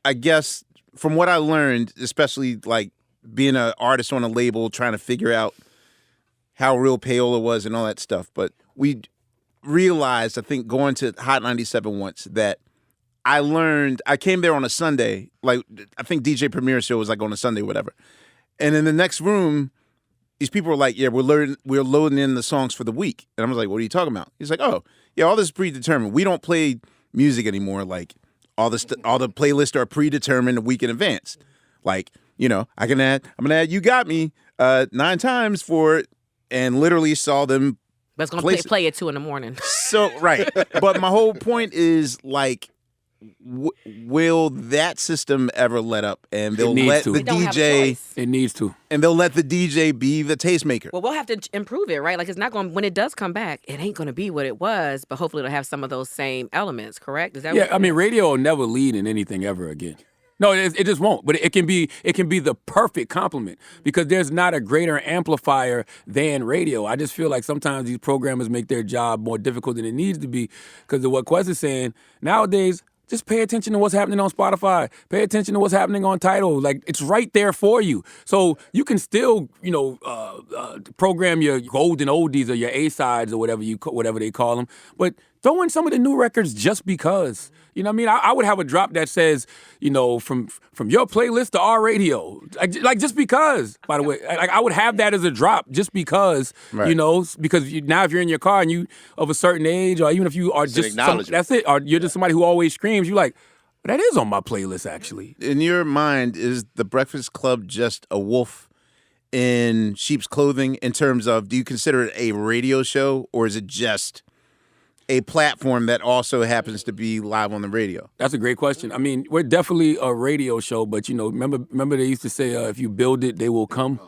I guess from what I learned, especially like being an artist on a label, trying to figure out how real payola was and all that stuff. But we realized, I think, going to Hot 97 once, that I came there on a Sunday. Like, I think DJ Premier's show was like on a Sunday, whatever. And in the next room, these people were like, yeah, we're loading in the songs for the week. And I was like, what are you talking about? He's like, oh, yeah, all this is predetermined. We don't play music anymore. Like, all the playlists are predetermined a week in advance. Like, you know, I'm gonna add You Got Me 9 times for it, and literally saw them. But it's going to play at 2 a.m. So, right. But my whole point is, like, will that system ever let up? And they'll needs let to. the They don't have a DJ, choice. It needs to. and they'll let the DJ be the tastemaker. Well, we'll have to improve it, right? Like, it's not going. When it does come back, it ain't going to be what it was. But hopefully, it'll have some of those same elements. Correct? Is that? Yeah, I mean, radio will never lead in anything ever again. No, it just won't. But it can be the perfect complement, because there's not a greater amplifier than radio. I just feel like sometimes these programmers make their job more difficult than it needs to be, because of what Quest is saying. Nowadays, just pay attention to what's happening on Spotify. Pay attention to what's happening on Tidal. Like, it's right there for you. So you can still, program your golden oldies or your A-sides or whatever they call them. But throw in some of the new records just because. You know what I mean? I would have a drop that says, from your playlist to our radio. Like just because, by the way. Like, I would have that as a drop just because, Right. because now if you're in your car and you of a certain age, or even if you are It's an just acknowledgement. that's it, or you're just somebody who always screams, you're like, that is on my playlist, actually. In your mind, is the Breakfast Club just a wolf in sheep's clothing in terms of, do you consider it a radio show, or is it just a platform that also happens to be live on the radio? That's a great question. I mean, we're definitely a radio show, but remember they used to say, if you build it, they will come.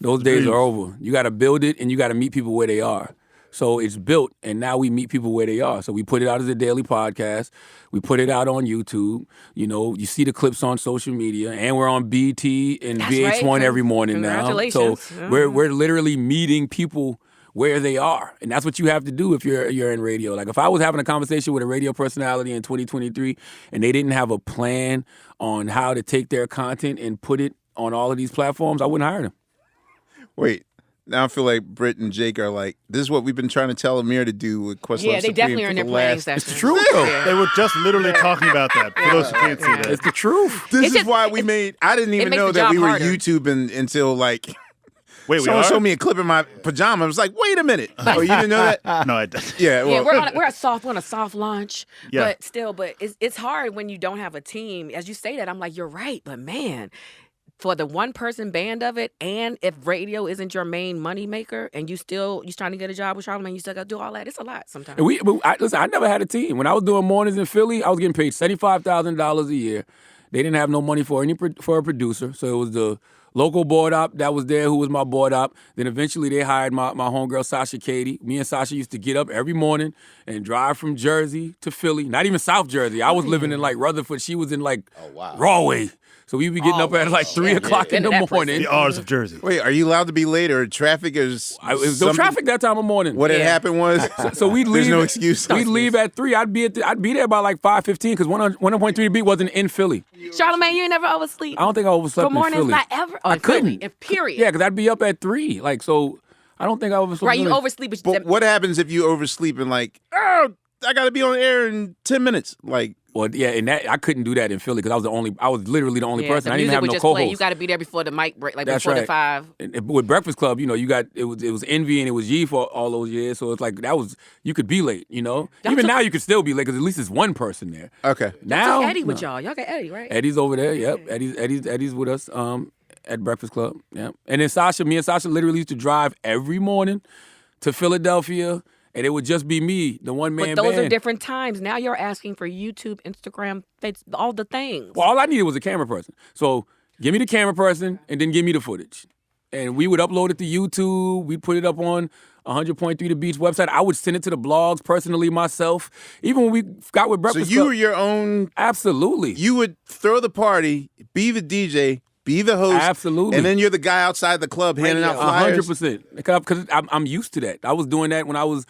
Those days are over. You got to build it, and you got to meet people where they are. So it's built, and now we meet people where they are. So we put it out as a daily podcast. We put it out on YouTube. You see the clips on social media, and we're on BT and That's VH1 right. every morning now. So Congratulations. we're literally meeting people where they are. And that's what you have to do if you're in radio. Like, if I was having a conversation with a radio personality in 2023 and they didn't have a plan on how to take their content and put it on all of these platforms, I wouldn't hire them. Wait, now I feel like Britt and Jake are like, this is what we've been trying to tell Amir to do with Questlove Yeah, they Supreme definitely are for in their the planning last- session. It's true, though. They were just literally talking about that. For those who can't see that. It's the truth. This It's is just- why we made, I didn't even makes know the that we job were harder. YouTubing until like, Wait, we someone are? showed me a clip in my pajamas. I was like, wait a minute. Oh, you didn't know that? No, I didn't. Yeah, well, Yeah, we're on a soft launch, Yeah. but it's hard when you don't have a team. As you say that, I'm like, you're right, but man, for the one person band of it, and if radio isn't your main money maker, and you're trying to get a job with Charlamagne, you still got to do all that. It's a lot sometimes. And listen, I never had a team. When I was doing mornings in Philly, I was getting paid $75,000 a year. They didn't have no money for a producer, so it was the local board op that was there, who was my board op. Then eventually they hired my homegirl Sasha Katie. Me and Sasha used to get up every morning and drive from Jersey to Philly. Not even South Jersey. I was living in like Rutherford. She was in like Rahway. So we'd be getting up at like 3 o'clock in Into the that morning. The R's of Jersey. wait, are you allowed to be late, or traffic is It was no something- traffic that time of morning. What had Yeah. happened was, So we'd leave. there's no excuse. We'd leave at 3. I'd be there by like 5:15 because 100.3 beat wasn't in Philly. Charlamagne, you ain't never oversleep. I don't think I overslept For in mornings, Philly. not ever. I couldn't. Philly, period. Yeah, because I'd be up at 3. Like, so I don't think I overslept. Right, you Philly. oversleep, But what happens if you oversleep and like, oh, I got to be on air in 10 minutes? Like, Well, yeah, and that I couldn't do that in Philly because I was literally the only Yeah, person. the I didn't music have would no just play. You co-host. got to be there before the mic break, like That's before the right. 5. And with Breakfast Club, you got it was Envy and it was Yee for all those years. So it's like you could be late, Even took- now you could still be late because at least it's one person there. okay. Now Eddie with no. y'all. Y'all got Eddie, right? Eddie's over there. Yep, Eddie's with us at Breakfast Club. Yeah, and then me and Sasha literally used to drive every morning to Philadelphia, and it would just be me, the one man But those band. are different times. Now you're asking for YouTube, Instagram, all the things. Well, all I needed was a camera person. So give me the camera person, and then give me the footage. And we would upload it to YouTube. We'd put it up on 100.3 The Beach website. I would send it to the blogs personally myself. Even when we got with Breakfast So you Club. were your own. Absolutely. You would throw the party, be the DJ, be the host. Absolutely. And then you're the guy outside the club handing out flyers. 100%. Because I'm used to that. I was doing that when I was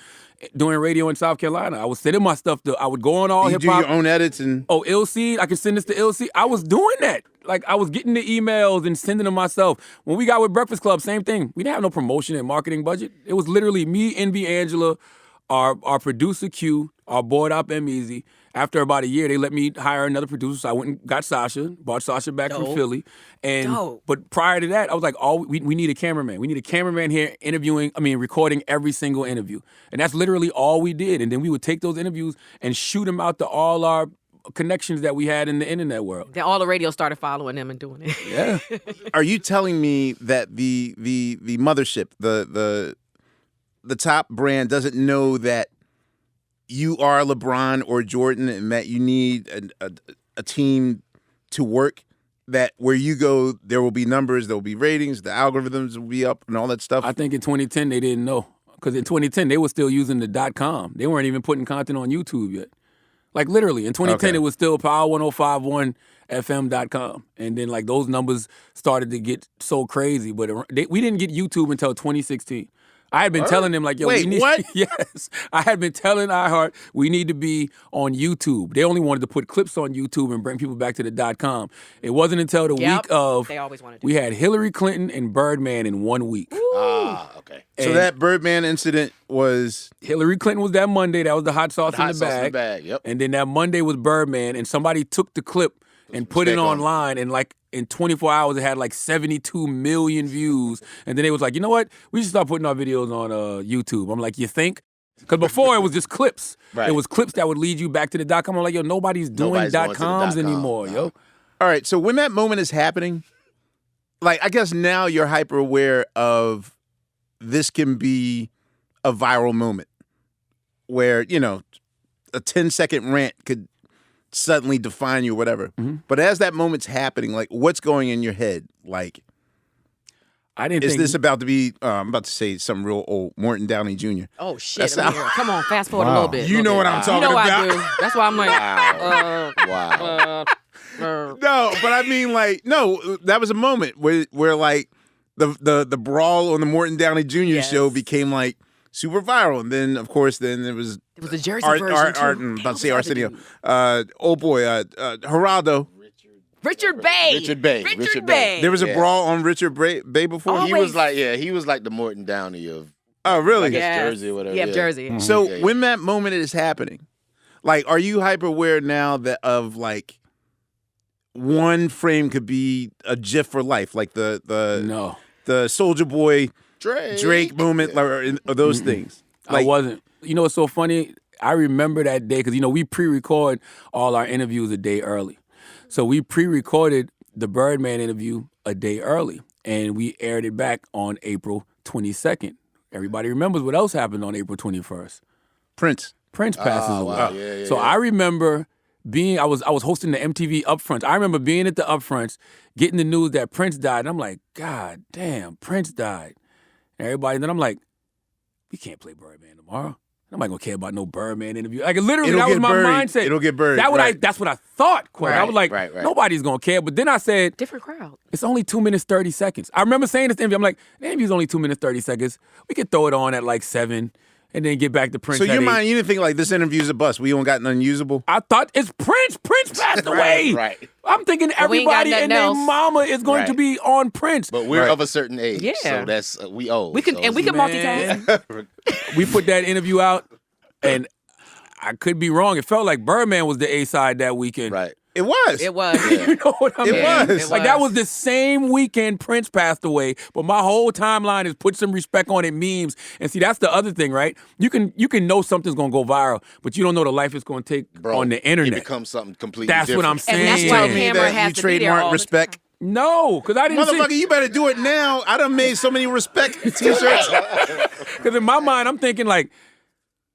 doing radio in South Carolina. I was sending my stuff I would go on all You hip do hop. your own edits and. Oh, ILC, I can send this to ILC. I was doing that. Like, I was getting the emails and sending them myself. When we got with Breakfast Club, same thing. We didn't have no promotion and marketing budget. It was literally me, Envy, Angela, our producer Q, our board op M-Easy. After about a year, they let me hire another producer. So I went and got Sasha, bought Sasha back from Philly. But prior to that, I was like, we need a cameraman. We need a cameraman here recording every single interview. And that's literally all we did. And then we would take those interviews and shoot them out to all our connections that we had in the internet world. Then all the radio started following them and doing it. Yeah. Are you telling me that the mothership, the top brand doesn't know that you are LeBron or Jordan and that you need a team to work, that where you go, there will be numbers, there will be ratings, the algorithms will be up and all that stuff? I think in 2010, they didn't know. Because in 2010, they were still using the .com. They weren't even putting content on YouTube yet. Like, literally, in 2010, It was still power1051fm.com. And then, like, those numbers started to get so crazy. But we didn't get YouTube until 2016. I had been telling them, like, yo, Wait, we need... what? Yes. I had been telling iHeart we need to be on YouTube. They only wanted to put clips on YouTube and bring people back to the .com. It wasn't until the week of... They always wanted to. We had Hillary Clinton and Birdman in 1 week. Okay. So that Birdman incident was... Hillary Clinton was that Monday. That was the hot sauce, Hot sauce in the bag, yep. And then that Monday was Birdman, and somebody took the clip and put it Mistake on it. online, and like in 24 hours, it had like 72 million views. And then they was like, you know what? We should start putting our videos on YouTube. I'm like, you think? Because before it was just clips. Right. It was clips that would lead you back to the .com. I'm like, yo, nobody's doing Nobody's going to the .coms .com, anymore, no. yo. All right, so when that moment is happening, like, I guess now you're hyper aware of this can be a viral moment where, you know, a 10-second rant could suddenly define you or whatever. Mm-hmm. But as that moment's happening, like, what's going in your head? Like, I didn't is think... this about to be, I'm about to say something real old, Morton Downey Jr. Oh, shit. That's Let me how- hear it. Come on, fast forward a little bit. You know what I'm talking You know about. I do. That's why I'm like, Wow. No, but I mean, like, no, that was a moment where like, the brawl on the Morton Downey Jr. Yes. show became, like, super viral. And then, of course, then there was... it was a JayZ version, too. I'm about to say Hell, what's the Arsenio. other dude? Oh boy, Geraldo. Richard Bay. Richard Bay. Richard Bay. There was a Yeah. brawl on Richard Bay before. He was like the Morton Downey of Oh, really? I guess Yes. Jersey or whatever. Yeah, yeah. Jersey. So Yeah, yeah. when that moment is happening, like, are you hyper aware now that of like one frame could be a GIF for life, like the No. Soldier Boy Drake moment, or those things? Like, I wasn't. You know what's so funny? I remember that day because, you know, we pre-record all our interviews a day early. So we pre-recorded the Birdman interview a day early, and we aired it back on April 22nd. Everybody remembers what else happened on April 21st. Prince. Prince passes away. wow. Yeah, So yeah. I remember I was hosting the MTV Upfronts. I remember being at the Upfronts, getting the news that Prince died, and I'm like, God damn, Prince died. And everybody, then I'm like, we can't play Birdman tomorrow. Nobody gonna care about no Birdman interview. Like, literally, It'll that was get my buried. mindset. It'll get buried, right. That's what I thought. Quinn. I was like, right. nobody's gonna care. But then I said, Different crowd. it's only 2 minutes, 30 seconds. I remember saying this interview. I'm like, the interview's only 2 minutes, 30 seconds. We could throw it on at like 7 and then get back to Prince. So at your 8. mind, you didn't think like this interview's a bust. We don't got nothing usable. I thought it's Prince. Prince passed away. right. I'm thinking But we ain't got everybody and nothing their else. mama is going to Right. be on Prince. But we're Right. of a certain age, Yeah. so that's we old. We can so and we can Man. multitask. We put that interview out, and I could be wrong. It felt like Birdman was the A-side that weekend. right. It was. It was. You know what I It mean? was. Like, that was the same weekend Prince passed away, but my whole timeline is put some respect on it, memes. And see, that's the other thing, right? You can know something's gonna go viral, but you don't know the life it's gonna take Bro, on the It internet. becomes something completely That's different. what I'm saying. And that's You why tell the me camera that has you to be there trademark all the respect. No, because I didn't Motherfucker, see. you better do it now. I done made so many respect t-shirts. Because in my mind, I'm thinking like,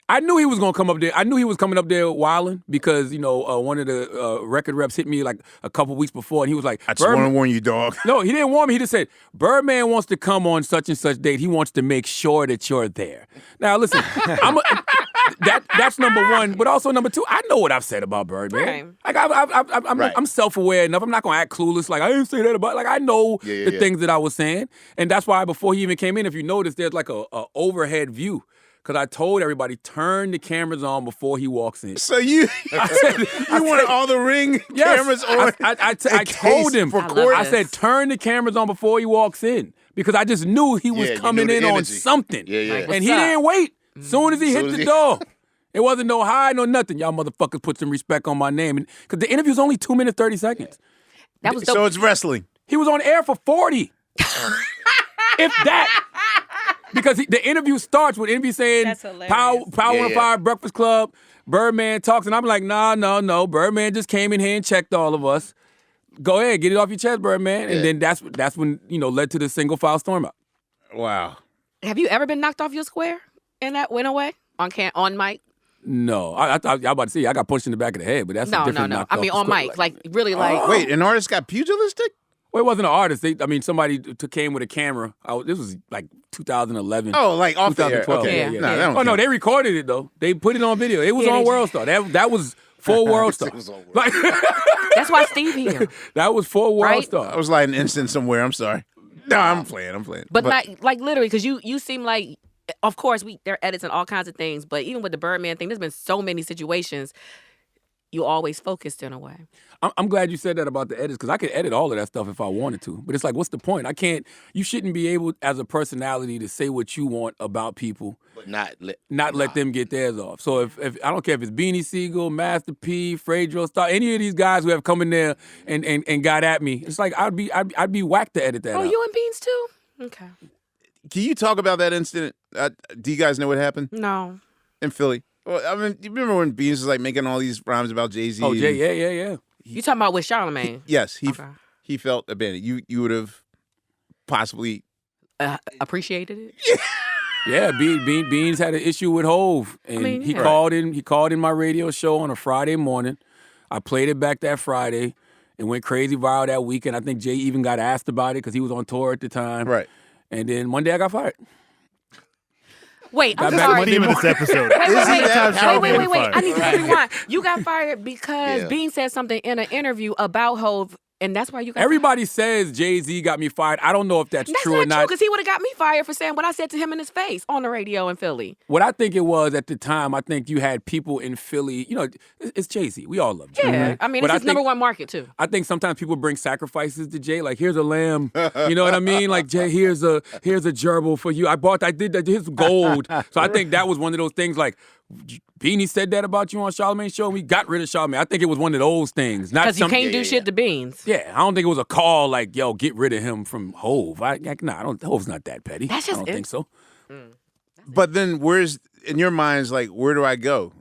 I knew he was gonna come up there. I knew he was coming up there wilding because one of the record reps hit me like a couple weeks before, and he was like, I just want to warn you, dog. No, he didn't warn me. He just said, Birdman wants to come on such and such date. He wants to make sure that you're there. Now, listen, that's number one, but also number two, I know what I've said about Birdman. Right. Like I'm self-aware enough. I'm not gonna act clueless. Like I didn't say that about. Like I know the things that I was saying, and that's why before he even came in, if you notice, there's like a overhead view. Because I told everybody, turn the cameras on before he walks in. So you wanted all the Ring cameras on? I told him. I said, turn the cameras on before he walks in. Because I just knew he was coming in on something. Yeah. Like, and he didn't wait. Soon as he hit the door. It wasn't no hi, no nothing. Y'all motherfuckers put some respect on my name. Because the interview's only 2 minutes, 30 seconds. That was dope. So it's wrestling. He was on air for 40. If that. Because the interview starts with interview saying Power 105 Breakfast Club, Birdman talks, and I'm like, no. Birdman just came in here and checked all of us. Go ahead, get it off your chest, Birdman. And then that's when, led to the single file storm out. Wow. Have you ever been knocked off your square and that went away on mic? No. I thought y'all about to say I got punched in the back of the head, but that's a different No. knock I mean off on the mic, square. like really like. Wait, an artist got pugilistic? Well, it wasn't an artist. Somebody came with a camera. This was like 2011. Oh, like off the air. 2012. Okay. Yeah. No, that don't Oh no, count. they recorded it though. They put it on video. It was on World Star. That was for World Star. It was on World Like That's why Steve here. that was for World Right? Star. I was like an instant somewhere. I'm sorry. No, I'm playing. But not like literally, because you seem like, of course, there are edits and all kinds of things, but even with the Birdman thing, there's been so many situations. You always focused in a way. I'm glad you said that about the edits because I could edit all of that stuff if I wanted to. But it's like, what's the point? I can't. You shouldn't be able, as a personality, to say what you want about people, But not let them get theirs off. So if I don't care if it's Beanie Siegel, Master P, Fredo, Star, any of these guys who have come in there and got at me, it's like I'd be whacked to edit that. Oh, out. you and Beans too? Okay. Can you talk about that incident? Do you guys know what happened No. in Philly? Well, I mean, you remember when Beans was like making all these rhymes about JayZ? Oh, Jay, yeah. You talking about with Charlemagne? Yes, Okay. he felt abandoned. You would have possibly. Appreciated it? Yeah, Beans had an issue with Hove, and he called in. He called in my radio show on a Friday morning. I played it back that Friday. It went crazy viral that weekend. I think Jay even got asked about it because he was on tour at the time. Right. And then Monday I got fired. Wait, I'm Got back sorry. Monday Theme of this episode. Wait. Charlamagne Wait. fired? I need to rewind. You got fired because Yeah. Bean said something in an interview about Hove, and that's why you got Everybody says JayZ got me fired. I don't know if that's That's true not or true, not. because he would have got me fired for saying what I said to him in his face on the radio in Philly. What I think it was at the time, I think you had people in Philly. It's JayZ. We all love Jay. Yeah. right? I mean, But it's his number one market, too. I think sometimes people bring sacrifices to Jay. Like, here's a lamb. You know what I mean? Like, Jay, here's a gerbil for you. I did that. Here's gold. So I think that was one of those things. Like, Beanie said that about you on Charlemagne's show, and we got rid of Charlemagne. I think it was one of those things. Not Because you some. can't do shit to Beans. Yeah, I don't think it was a call like, "Yo, get rid of him from Hove." Hove's not that petty. That's just I don't it. think so. But then, where's in your minds? Like, where do I go?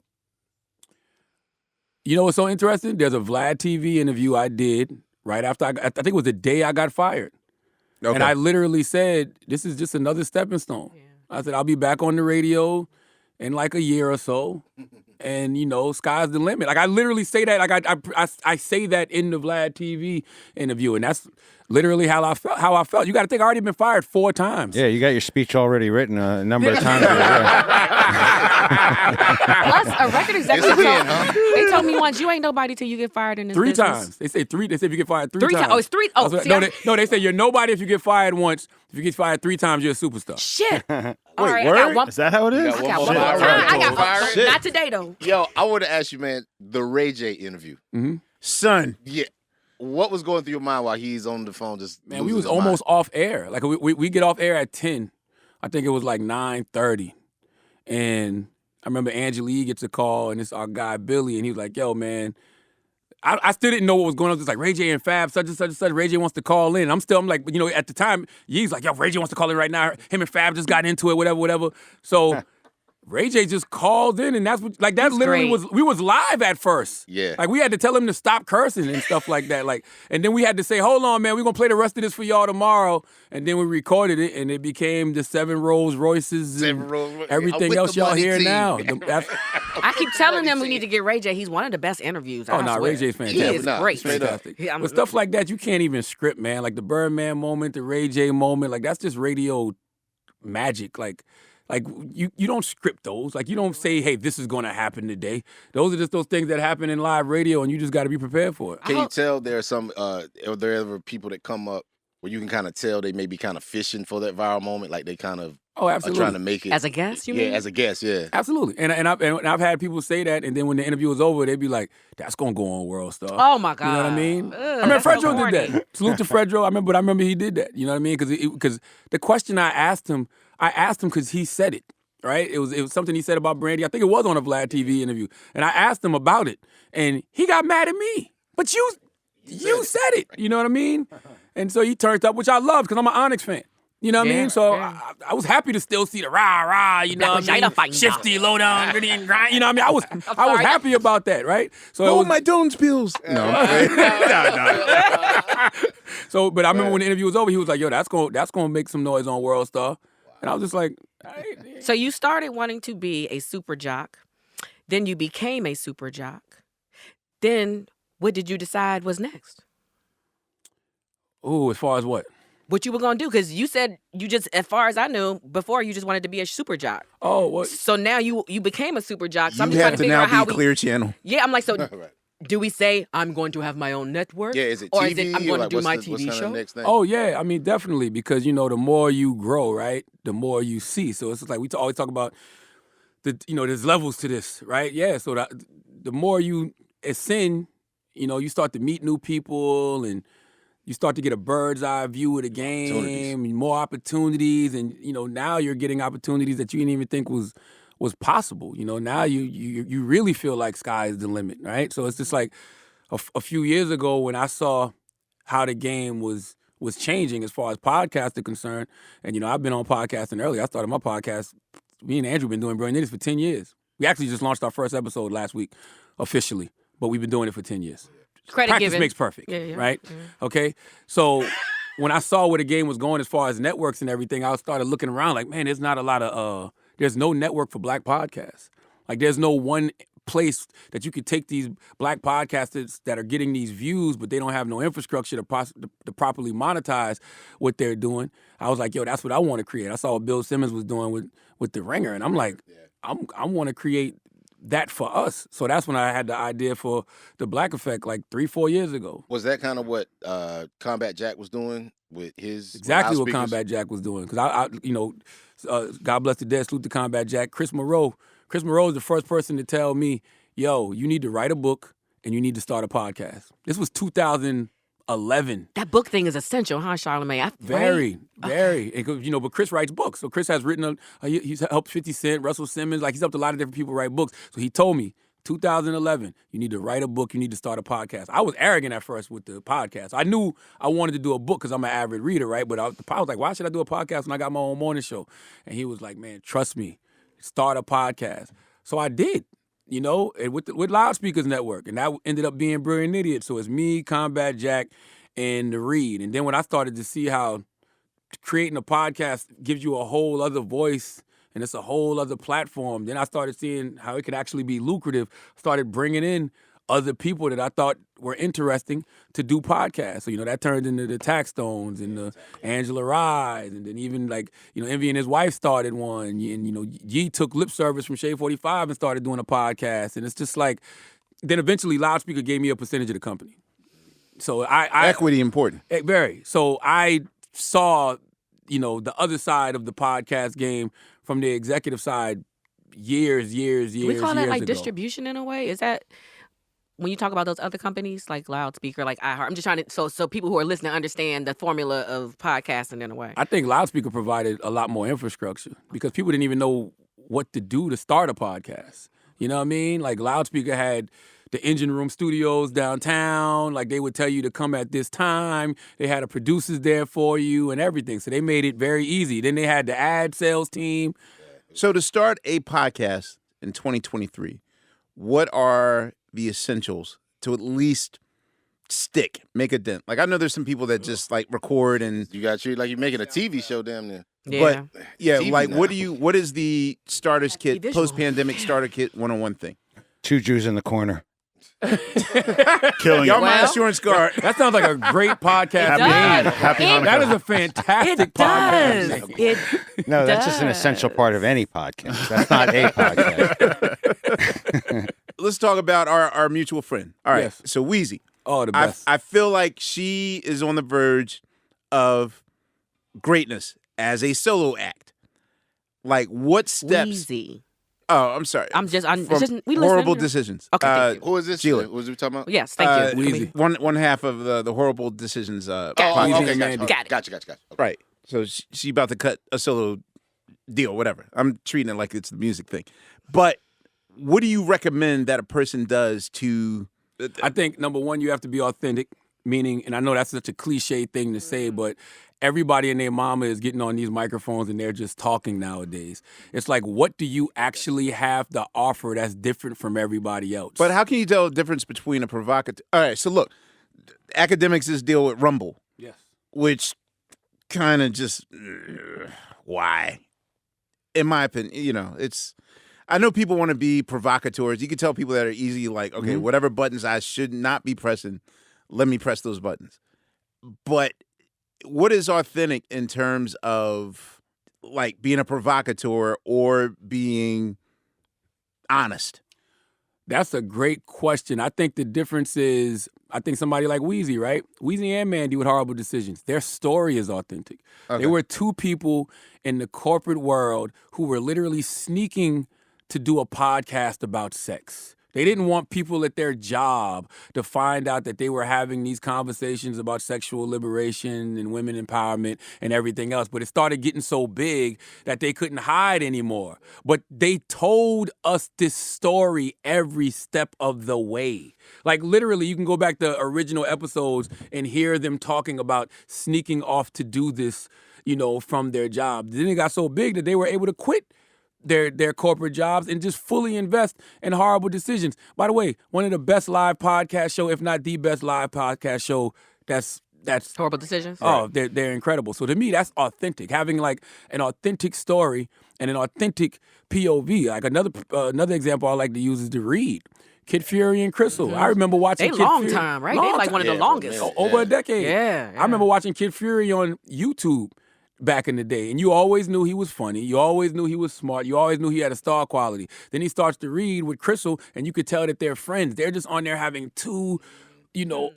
You know what's so interesting? There's a Vlad TV interview I did right after I think it was the day I got fired. Okay. And I literally said, this is just another stepping stone. I said, I'll be back on the radio in like a year or so. And, sky's the limit. Like, I literally say that. Like, I say that in the Vlad TV interview. And that's literally how I felt. You got to think, I already been fired 4 times. Yeah, you got your speech already written a number of times. Plus, a record executive again, huh? they told me once, you ain't nobody till you get fired in this 3 business. times. They say 3. They say if you get fired 3 3 times. times. Oh, it's 3. Oh, see, they say you're nobody if you get fired once. If you get fired 3 times, you're a superstar. Shit. All right, I word? got one. Is that how it is? I got one one more more fired. time. I got Fired? one. Not today, though. Yo, I want to ask you, man, the Ray J interview. Son, Yeah. What was going through your mind while he's on the phone just Man, we losing was his almost off air. Like we get off air at 10. I think it was like 9:30. And I remember Angela Rye gets a call, and it's our guy Billy, and he was like, "Yo, man." I still didn't know what was going on. It's like Ray J and Fab, such and such and such. Ray J wants to call in. I'm like, at the time, Ye's like, "Yo, Ray J wants to call in right now. Him and Fab just got into it, whatever." So Ray J just called in, and that's what, like, that He's literally great. we was live at first. Yeah. Like, we had to tell him to stop cursing and stuff like that. Like, and then we had to say, hold on, man, we're going to play the rest of this for y'all tomorrow. And then we recorded it, and it became the 7 Rolls Royces and everything else y'all hear now. I keep telling them we need to get Ray J. He's one of the best interviews. Oh, no, Ray J's fantastic. He is great. Fantastic. But stuff like that, you can't even script, man. Like the Birdman moment, the Ray J moment, like that's just radio magic. Like you don't script those. Like you don't say, hey, this is going to happen today. Those are just those things that happen in live radio, and you just got to be prepared for it. Can you tell there are some, are there ever people that come up where you can kind of tell they may be kind of fishing for that viral moment, like they kind of are trying to make it? As a guest, you mean? Yeah, as a guest, yeah. Absolutely. And I've had people say that, and then when the interview was over, they'd be like, that's going to go on World Star. Oh, my God. You know what I mean? Ugh, I remember that's so Fredo did corny. that. Salute to Fredo. I remember he did that. You know what I mean? Because the question I asked him because he said it. Right? It was something he said about Brandy. I think it was on a Vlad TV interview. And I asked him about it. And he got mad at me. But you said it. You know what I mean? And so he turned up, which I love because I'm an Onyx fan. You know what I mean? So I was happy to still see the rah, you know what I mean? Shifty, low down, gritty, and grind. You know what I mean? I was happy about that, right? So my Dones pills. No. So, but I remember when the interview was over, he was like, yo, that's gonna make some noise on World Star. And I was just like, So you started wanting to be a super jock. Then you became a super jock. Then what did you decide was next? ooh, as far as what? What you were going to do? Because you said you just, as far as I knew, before you just wanted to be a super jock. Oh, what? So now you became a super jock. So I'm You just trying have to to figure now out how be we... Clear Channel. Yeah, I'm like, so Right. do we say I'm going to have my own network? Yeah, is it Or TV? is it I'm going to Like, do what's my what's TV kinda show? the next thing? Oh yeah, I mean definitely because the more you grow, right, the more you see. So it's just like we always talk about there's levels to this, right? Yeah. So the more you ascend, you start to meet new people and you start to get a bird's eye view of the game, and more opportunities, and now you're getting opportunities that you didn't even think was possible. Now you really feel like sky is the limit, right? So it's just like a few years ago when I saw how the game was changing as far as podcasts are concerned, and I've been on podcasting early. I started my podcast. Me and Andrew been doing Brilliant Idiots for 10 years. We actually just launched our first episode last week, officially, but we've been doing it for 10 years. Credit Practice given. makes perfect, Yeah. right? Okay, so when I saw where the game was going as far as networks and everything, I started looking around like, man, there's not a lot of, there's no network for black podcasts. Like there's no one place that you could take these black podcasters that are getting these views, but they don't have no infrastructure to properly monetize what they're doing. I was like, yo, that's what I want to create. I saw what Bill Simmons was doing with The Ringer, and I'm like, I want to create that for us. So that's when I had the idea for the Black Effect like 3-4 years ago. Was that kind of what Combat Jack was doing with his Exactly what loudspeakers? Combat Jack was doing. Because God bless the dead, salute to Combat Jack. Chris Moreau is the first person to tell me, yo, you need to write a book and you need to start a podcast. This was 2011. That book thing is essential, huh, Charlemagne? Very. And, but Chris writes books. So Chris has written, he's helped 50 Cent, Russell Simmons, like he's helped a lot of different people write books. So he told me, 2011, you need to write a book, you need to start a podcast. I was arrogant at first with the podcast. I knew I wanted to do a book because I'm an avid reader, right? But I was like, why should I do a podcast when I got my own morning show? And he was like, man, trust me, start a podcast. So I did, and with Loudspeakers Network. And that ended up being Brilliant Idiot. So it's me, Combat Jack, and The Read. And then when I started to see how creating a podcast gives you a whole other voice and it's a whole other platform, then I started seeing how it could actually be lucrative. Started bringing in other people that I thought were interesting to do podcasts. So, that turned into the Taxstones and the Angela Rye, and then even Envy and his wife started one. And, Ye took lip service from Shade 45 and started doing a podcast. And it's just like, then eventually Loudspeaker gave me a percentage of the company. So I Equity important. Very. So I saw, the other side of the podcast game from the executive side years We call that like ago. distribution in a way? Is that when you talk about those other companies like Loudspeaker, like iHeart? I'm just trying to so people who are listening understand the formula of podcasting in a way. I think Loudspeaker provided a lot more infrastructure because people didn't even know what to do to start a podcast. You know what I mean? Like Loudspeaker had the Engine Room Studios downtown. Like they would tell you to come at this time. They had a producers there for you and everything. So they made it very easy. Then they had the ad sales team. So to start a podcast in 2023, what are the essentials to at least stick, make a dent? Like I know there's some people that just like record and You got treated like you're making a TV show damn near. Yeah. but yeah, TV like now. what is the starter's Be kit, visual. post-pandemic starter kit 101 thing? 2 Jews in the corner. Killing Y'all it. my Well- insurance card. That sounds like a great podcast Happy name. Hanukkah. Happy It- Hanukkah. That is a fantastic It podcast. does. name. It No, that's just an essential part of any podcast. That's not a podcast. Let's talk about our mutual friend. All right, Yes. so Wheezy. Oh, the I best. feel like she is on the verge of greatness as a solo act. Like what steps? Wheezy. Oh, I'm sorry. I'm From just we horrible listening. decisions. Okay, thank Who is this? Sheila. What was we talking about? Yes, thank you. Wheezy. One half of the horrible decisions. Oh, Got okay, it. gotcha. Got it. Gotcha. Okay. Right. So she about to cut a solo deal, whatever. I'm treating it like it's the music thing. But what do you recommend that a person does to? I think number one, you have to be authentic, meaning, and I know that's such a cliche thing to say, but everybody and their mama is getting on these microphones and they're just talking nowadays. It's like, what do you actually have to offer that's different from everybody else? But how can you tell the difference between a provocateur? All right. So look, academics just deal with Rumble, yes. which kind of just why, in my opinion, it's. I know people want to be provocateurs. You can tell people that are easy, like, okay, whatever buttons I should not be pressing, let me press those buttons. But what is authentic in terms of like being a provocateur or being honest? That's a great question. I think the difference is, I think somebody like Wheezy, right? Wheezy and Mandy with Horrible Decisions. Their story is authentic. Okay. They were two people in the corporate world who were literally sneaking to do a podcast about sex. They didn't want people at their job to find out that they were having these conversations about sexual liberation and women empowerment and everything else. But it started getting so big that they couldn't hide anymore. But they told us this story every step of the way. Like literally, you can go back to original episodes and hear them talking about sneaking off to do this, from their job. Then it got so big that they were able to quit their corporate jobs and just fully invest in Horrible Decisions. By the way, one of the best live podcast show, if not the best live podcast show, that's Horrible decisions. oh, they're incredible. So to me, that's authentic. Having like an authentic story and an authentic POV. Like another example I like to use is The Read. Kid Fury and Crystal. I remember watching They Kid long Fury. time, right? Long They like one of the Yeah, longest. man. over a decade. Yeah, I remember watching Kid Fury on YouTube back in the day, and you always knew he was funny. You always knew he was smart. You always knew he had a star quality. Then he starts to read with Crystal, and you could tell that they're friends. They're just on there having two,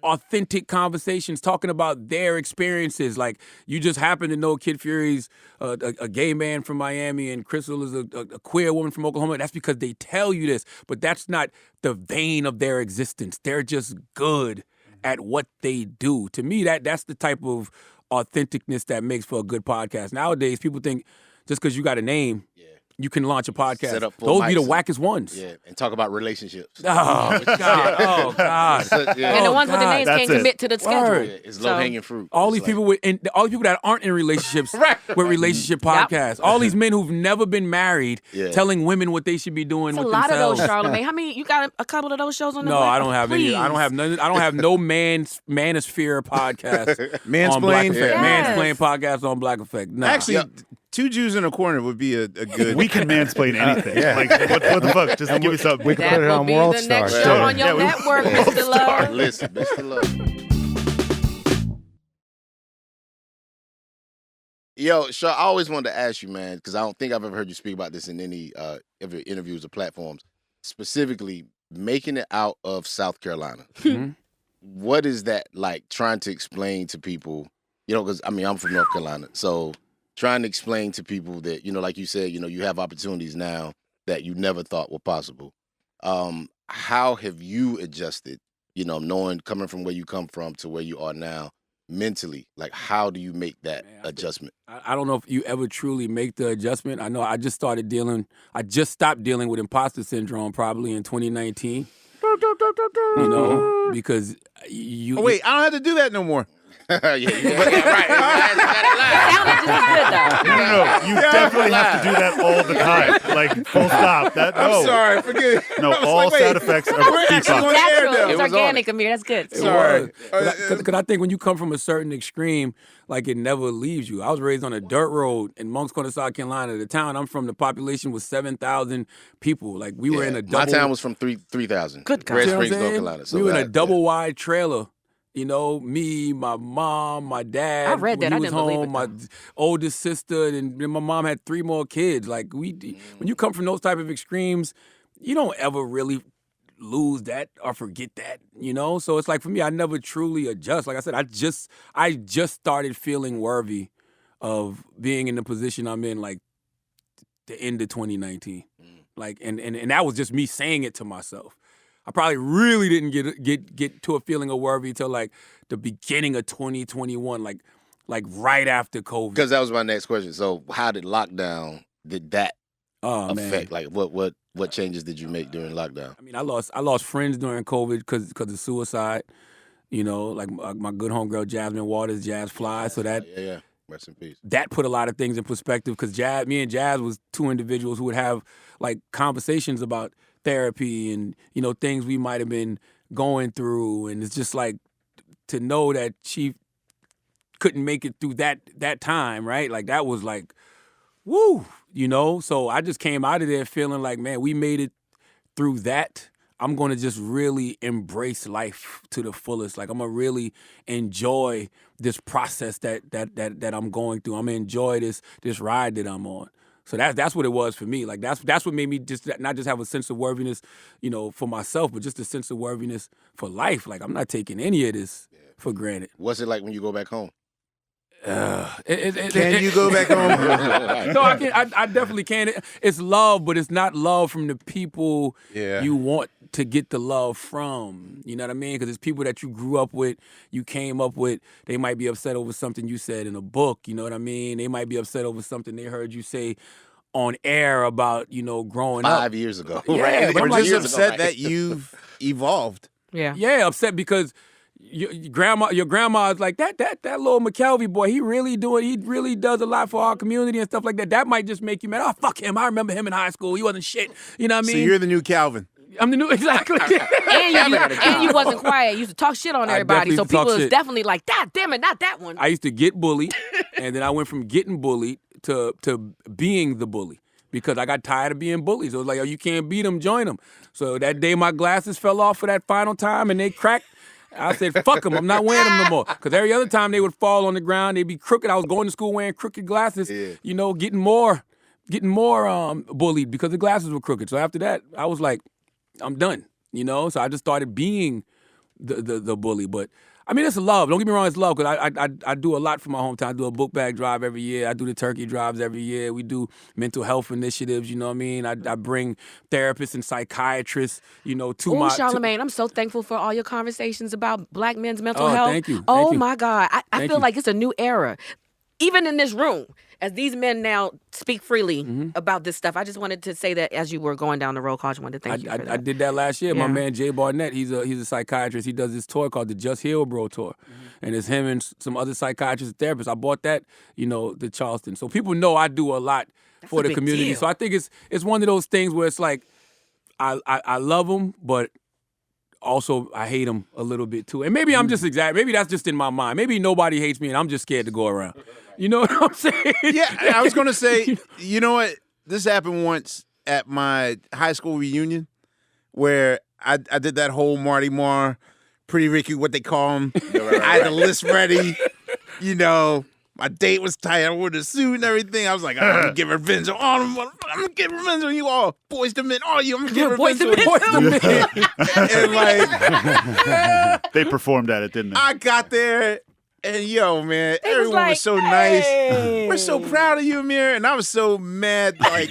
authentic conversations, talking about their experiences. Like, you just happen to know Kid Fury's a gay man from Miami, and Crystal is a queer woman from Oklahoma. That's because they tell you this, but that's not the vein of their existence. They're just good at what they do. To me, that's the type of authenticness that makes for a good podcast. Nowadays, people think just because you got a name, you can launch a podcast. Set up full Those be the mics wackest ones. Yeah, and talk about relationships. Oh, God. Oh, God. Yeah. And the ones with the God, names that's can't it. commit to the schedule. Word. Yeah, it's So- low hanging fruit. All It's these like- people all the people that aren't in relationships with relationship Yep. podcasts. All these men who've never been married Yeah. telling women what they should be doing It's a with lot themselves. of those, Charlamagne. How many? You got a couple of those shows on the No, I don't have any. Please. I don't have none. I don't have no manosphere podcast on Black Mansplain? Effect. Yes. Mansplain podcast on Black Effect. Nah. Actually, 2 Jews in a corner would be a good. We can mansplain anything. yeah. Like, what the fuck? Just give me something. We could That put it will on be World the Star. next Right. show on your Yeah, we- network, Mr. Love. Listen, Mr. Love. Yo, Shaw, I always wanted to ask you, man, because I don't think I've ever heard you speak about this in any ever interviews or platforms. Specifically, making it out of South Carolina. Mhm. What is that like? Trying to explain to people, because I'm from North Carolina, so trying to explain to people that like you said, you have opportunities now that you never thought were possible. How have you adjusted? Knowing coming from where you come from to where you are now mentally, like how do you make that Man, I think- adjustment? I don't know if you ever truly make the adjustment. I know I just stopped dealing with imposter syndrome probably in 2019. Because you. Oh, wait, I don't have to do that no more. Yeah, you got that right. Sounded just good though. No. You definitely have to do that all the time. Like, full stop. No. I'm sorry, forget it. No, I was all like, wait, sound effects are we're actually beatbox. on the air Natural. now. It's It was on organic, Amir. That's good. Sorry. Because I think when you come from a certain extreme, like it never leaves you. I was raised on a dirt road in Moncks Corner, South Carolina. The town I'm from, the population was 7,000 people. Like we were in a double. My town was from 3,000. Good God. Red You know what I'm Springs, North saying? Carolina. So we were in a that- double wide trailer. You know, me, my mom, my dad. I read that. When I he was didn't believe it, home, my oldest sister, and then my mom had 3 more kids. Like when you come from those type of extremes, you don't ever really lose that or forget that. You know, so it's like for me, I never truly adjust. Like I said, I just started feeling worthy of being in the position I'm in, like the end of 2019. Like, and that was just me saying it to myself. I probably really didn't get to a feeling of worthy till like the beginning of 2021, like right after COVID. Because that was my next question. So how did lockdown, did that affect? Man. Like what changes did you make during lockdown? I mean, I lost friends during COVID because of suicide. You know, like my good homegirl Jasmine Waters, Jazz Fly. So that Yeah. Rest in peace. that put a lot of things in perspective because me and Jazz was 2 individuals who would have like conversations about therapy and, you know, things we might have been going through. And it's just like to know that she couldn't make it through that time, right? Like that was like, woo, you know? So I just came out of there feeling like, man, we made it through that. I'm going to just really embrace life to the fullest. Like I'm going to really enjoy this process that I'm going through. I'm going to enjoy this ride that I'm on. So that's what it was for me. Like that's what made me just not just have a sense of worthiness, you know, for myself, but just a sense of worthiness for life. Like I'm not taking any of this for granted. What's it like when you go back home? Can you go back home? No, I can. I definitely can. It's love, but it's not love from the people you want to get the love from. You know what I mean? Because it's people that you grew up with, you came up with. They might be upset over something you said in a book. You know what I mean? They might be upset over something they heard you say on air about, you know, growing up. 5 years ago. Yeah, right? but I'm We're like, just Years ago, upset right? that you've evolved. Yeah. Yeah, upset because your grandma is like that little McKelvey boy. He really does a lot for our community and stuff like that. That might just make you mad. Oh, fuck him. I remember him in high school. He wasn't shit. You know what I So mean? you're the new Calvin. I'm the new exactly. And you wasn't quiet. You used to talk shit on I everybody. definitely So used to talk people was shit. definitely like, God damn it, not that one. I used to get bullied, and then I went from getting bullied to being the bully. Because I got tired of being bullied. So it was like, oh, you can't beat them, join them. So that day my glasses fell off for that final time and they cracked. I said, fuck them, I'm not wearing them no more. Because every other time they would fall on the ground, they'd be crooked. I was going to school wearing crooked glasses, you know, getting more bullied because the glasses were crooked. So after that, I was like, I'm done, you know? So I just started being the bully. But I mean, it's love. Don't get me wrong, it's love because I do a lot for my hometown. I do a book bag drive every year. I do the turkey drives every year. We do mental health initiatives, you know what I mean? I bring therapists and psychiatrists, you know, to my... Charlamagne, I'm so thankful for all your conversations about black men's mental Oh, health. thank you. Oh, Thank you. my God. I Thank feel you. like it's a new era. Even in this room, as these men now speak freely about this stuff, I just wanted to say that as you were going down the roll call, I just wanted to thank you for that. I did that last year. My Yeah. man Jay Barnett, he's a psychiatrist. He does this tour called the Just Heal Bro Tour. And it's him and some other psychiatrists and therapists. I bought that, you know, to Charleston. So people know I do a lot for a the big community. deal. So I think it's one of those things where it's like I love them, but also I hate them a little bit too. And maybe I'm just maybe that's just in my mind. Maybe nobody hates me and I'm just scared to go around. You know what I'm saying? Yeah, I was going to say, you know what? This happened once at my high school reunion where I did that whole Marty Marr, Pretty Ricky, what they call him. I had the list ready. You know, my date was tight. I wore the suit and everything. I was like, I'm going to get revenge on all of them. I'm going to get revenge on you all. Boys to men, all you. I'm going to get revenge on you. Boys to men. And like, They performed at it, didn't they? I got there. And yo, man, They was everyone like, was so nice. "Hey." We're so proud of you, Amir. And I was so mad, like,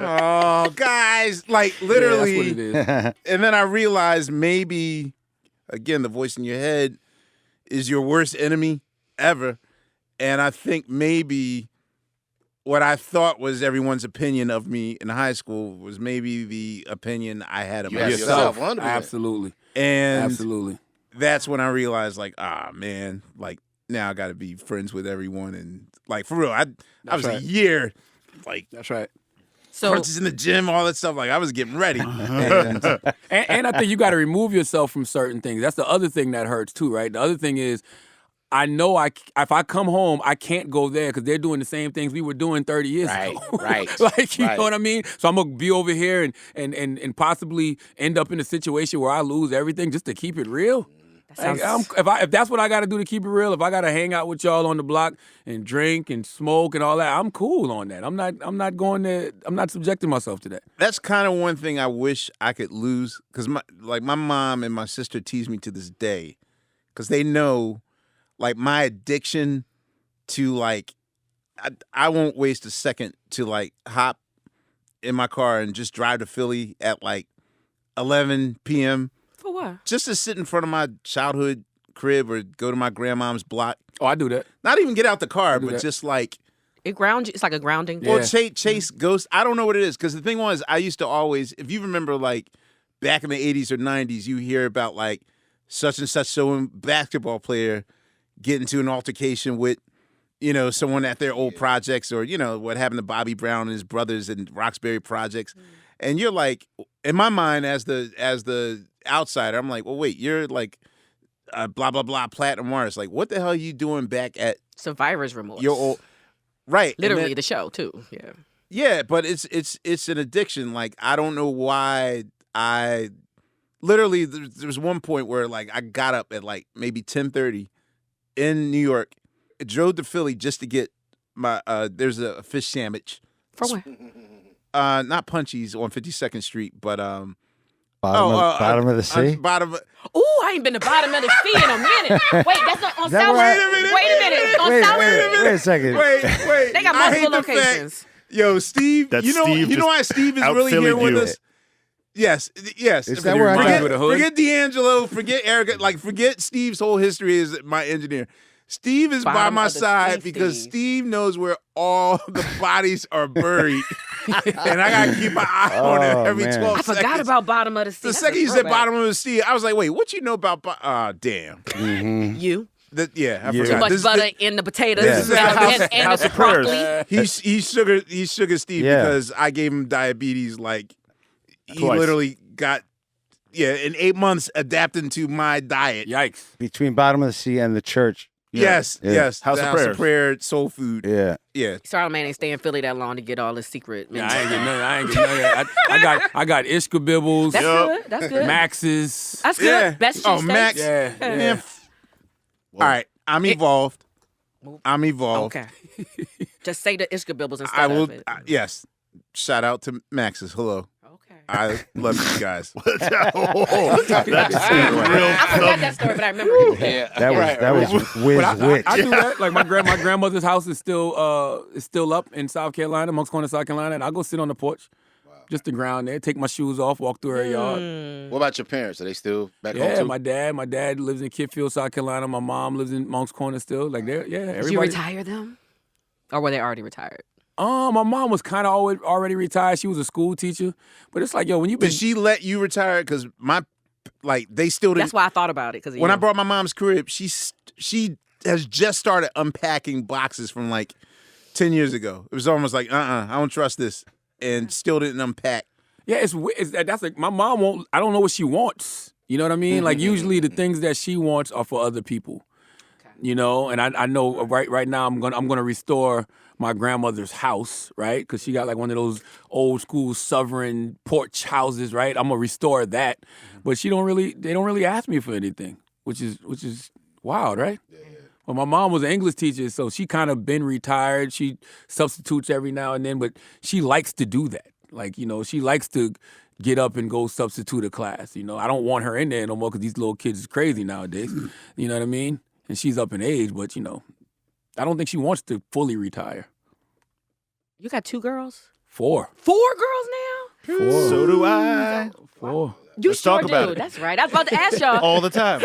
oh, guys, like literally. Yeah, that's what it is. And then I realized maybe, again, the voice in your head is your worst enemy ever. And I think maybe what I thought was everyone's opinion of me in high school was maybe the opinion I had of You had myself. yourself, 100%. Absolutely. And Absolutely. that's when I realized, like, man, like now I got to be friends with everyone, and like for real, I was right. a year, like That's right. So crunches in the gym, all that stuff. Like I was getting ready. And I think you got to remove yourself from certain things. That's the other thing that hurts too, right? The other thing is, I know if I come home, I can't go there because they're doing the same things we were doing 30 years ago. Right. Like, you know what I mean? So I'm going to be over here and possibly end up in a situation where I lose everything just to keep it real. that sounds. If that's what I got to do to keep it real, if I got to hang out with y'all on the block and drink and smoke and all that, I'm cool on that. I'm not going to. I'm not subjecting myself to that. That's kind of one thing I wish I could lose, because my mom and my sister tease me to this day, because they know, like, my addiction to, like, I won't waste a second to, like, hop in my car and just drive to Philly at like 11 p.m. For what? just to sit in front of my childhood crib or go to my grandmom's block. Oh, I do that. Not even get out the car, do but that. just like, It grounds you. It's like a grounding. Yeah. or chase ghosts. I don't know what it is, because the thing was, I used to always, if you remember, like back in the 80s or 90s, you hear about like such and such basketball player getting into an altercation with, you know, someone at their old projects, or, you know, what happened to Bobby Brown and his brothers in Roxbury projects. And you're like, in my mind, as the outsider, I'm like, well, wait, you're like a blah, blah, blah platinum artist. Like, what the hell are you doing back at Survivor's remorse. your old, right? and Literally then- the show too. Yeah. yeah, but it's an addiction. Like, I don't know why I literally, there was one point where like I got up at like maybe 10:30 in New York, drove to Philly just to get my there's a fish sandwich. For what? Not Punchy's on 52nd Street, but Bottom of the sea. Bottom. Ooh, I ain't been to bottom of the sea in a minute. Wait, that's not on Is that South. where Wait a minute. On South. Wait a second. Wait. They got I hate multiple the fact- locations. Yo, Steve. That you know Steve why just Steve is out really here Phillied with you. us. Yes. Is that where I forget, got- with the hood? forget D'Angelo, forget Erica, like forget Steve's whole history as my engineer. Steve is by Bottom my of the side sea, because Steve. Steve knows where all the bodies are buried. And I gotta keep my eye on it Oh, every man. 12 I seconds. forgot about bottom of the sea. The That's second a you said throwback. bottom of the sea, I was like, wait, what you know about damn. You. Yeah, I You. forgot. Too much This- butter in the potatoes Yeah. This is how- and House the of Prayers. broccoli. He sugar Steve Yeah. because I gave him diabetes. Like, he Twice. literally got in 8 months adapting to my diet. Yikes. Between bottom of the sea and the church. Yes, Yeah. yes. House the of House of Prayer, soul food. Yeah. Yeah. Charlamagne ain't stay in Philly that long to get all his secret. Yeah, I ain't getting nothing. I ain't getting nothing. I got Ishkabibbles, That's good. That's good. Maxes. That's good. Yeah. Best Oh, cheesesteaks. Max. Yeah. Man, all right, I'm evolved. I'm evolved. Okay. Just say the Ishkabibbles instead I will. of it. Yes. Shout out to Max's. Hello. Okay. I love you guys. I forgot that story, but I remember it. Yeah. That was whiz witch. I do that. Like my grandmother's house is still up in South Carolina, Moncks Corner, South Carolina. And I go sit on the porch, just to ground there, take my shoes off, walk through her yard. What about your parents? Are they still back home Yeah, too? my dad lives in Kitfield, South Carolina. My mom lives in Moncks Corner still. Like Did you everybody. retire them? Or were they already retired? My mom was kind of already retired. She was a school teacher, but it's like, yo, when you been Did she let you retire? Because they still didn't. That's why I thought about it. Because When I brought my mom's crib, she has just started unpacking boxes from like 10 years ago. It was almost like, I don't trust this, and still didn't unpack. Yeah, that's like my mom won't. I don't know what she wants. You know what I mean? Like usually the things that she wants are for other people. You know, and I know right now I'm gonna restore my grandmother's house, right? Because she got like one of those old school Southern porch houses, right? I'm gonna restore that, but they don't really ask me for anything, which is wild, right? Well, my mom was an English teacher, so she kind of been retired. She substitutes every now and then, but she likes to do that. Like, you know, she likes to get up and go substitute a class. You know, I don't want her in there no more because these little kids is crazy nowadays. You know what I mean? And she's up in age, but, you know, I don't think she wants to fully retire. You got 2 girls? 4. 4 girls now? 4. So do I. 4. You Let's sure talk about do. it. That's right. I was about to ask y'all. All the time.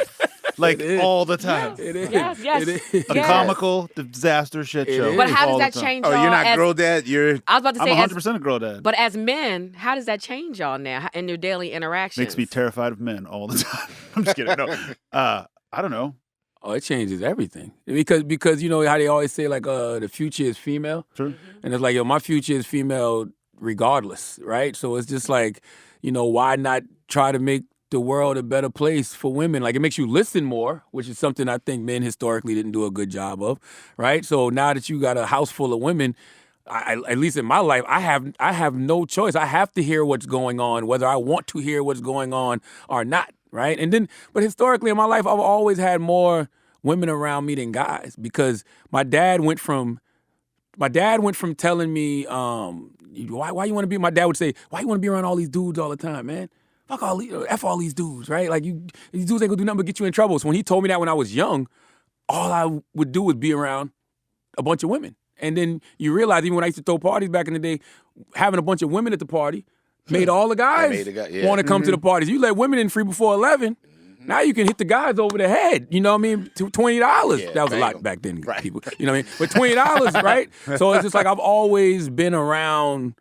like It is. all the time. It is. Yes, yes. It is. A Yes. comical disaster shit It show. is. But how all does the that time. change Oh, y'all? you're not as, girl dad. You're I was about to I'm say, 100% a girl dad. but as men, how does that change y'all now in your daily interactions? Makes me terrified of men all the time. I'm just kidding. No, I don't know. Oh, it changes everything because you know how they always say like the future is female, Sure. and it's like yo, my future is female regardless, right? So it's just like, you know, why not try to make the world a better place for women? Like it makes you listen more, which is something I think men historically didn't do a good job of, right? So now that you got a house full of women, at least in my life, I have no choice. I have to hear what's going on, whether I want to hear what's going on or not, right? And then, but historically in my life, I've always had more women around me than guys because my dad went from telling me, why you want to be? My dad would say, why you want to be around all these dudes all the time, man? Fuck all these, F all these dudes, right? Like these dudes ain't gonna do nothing but get you in trouble. So when he told me that when I was young, all I would do was be around a bunch of women. And then you realize, even when I used to throw parties back in the day, having a bunch of women at the party made all the guys want to come to the parties. You let women in free before 11, now you can hit the guys over the head. You know what I mean? $20. Yeah, that was a lot them. back then, Right. people. You know what I mean? But $20, right? So it's just like I've always been around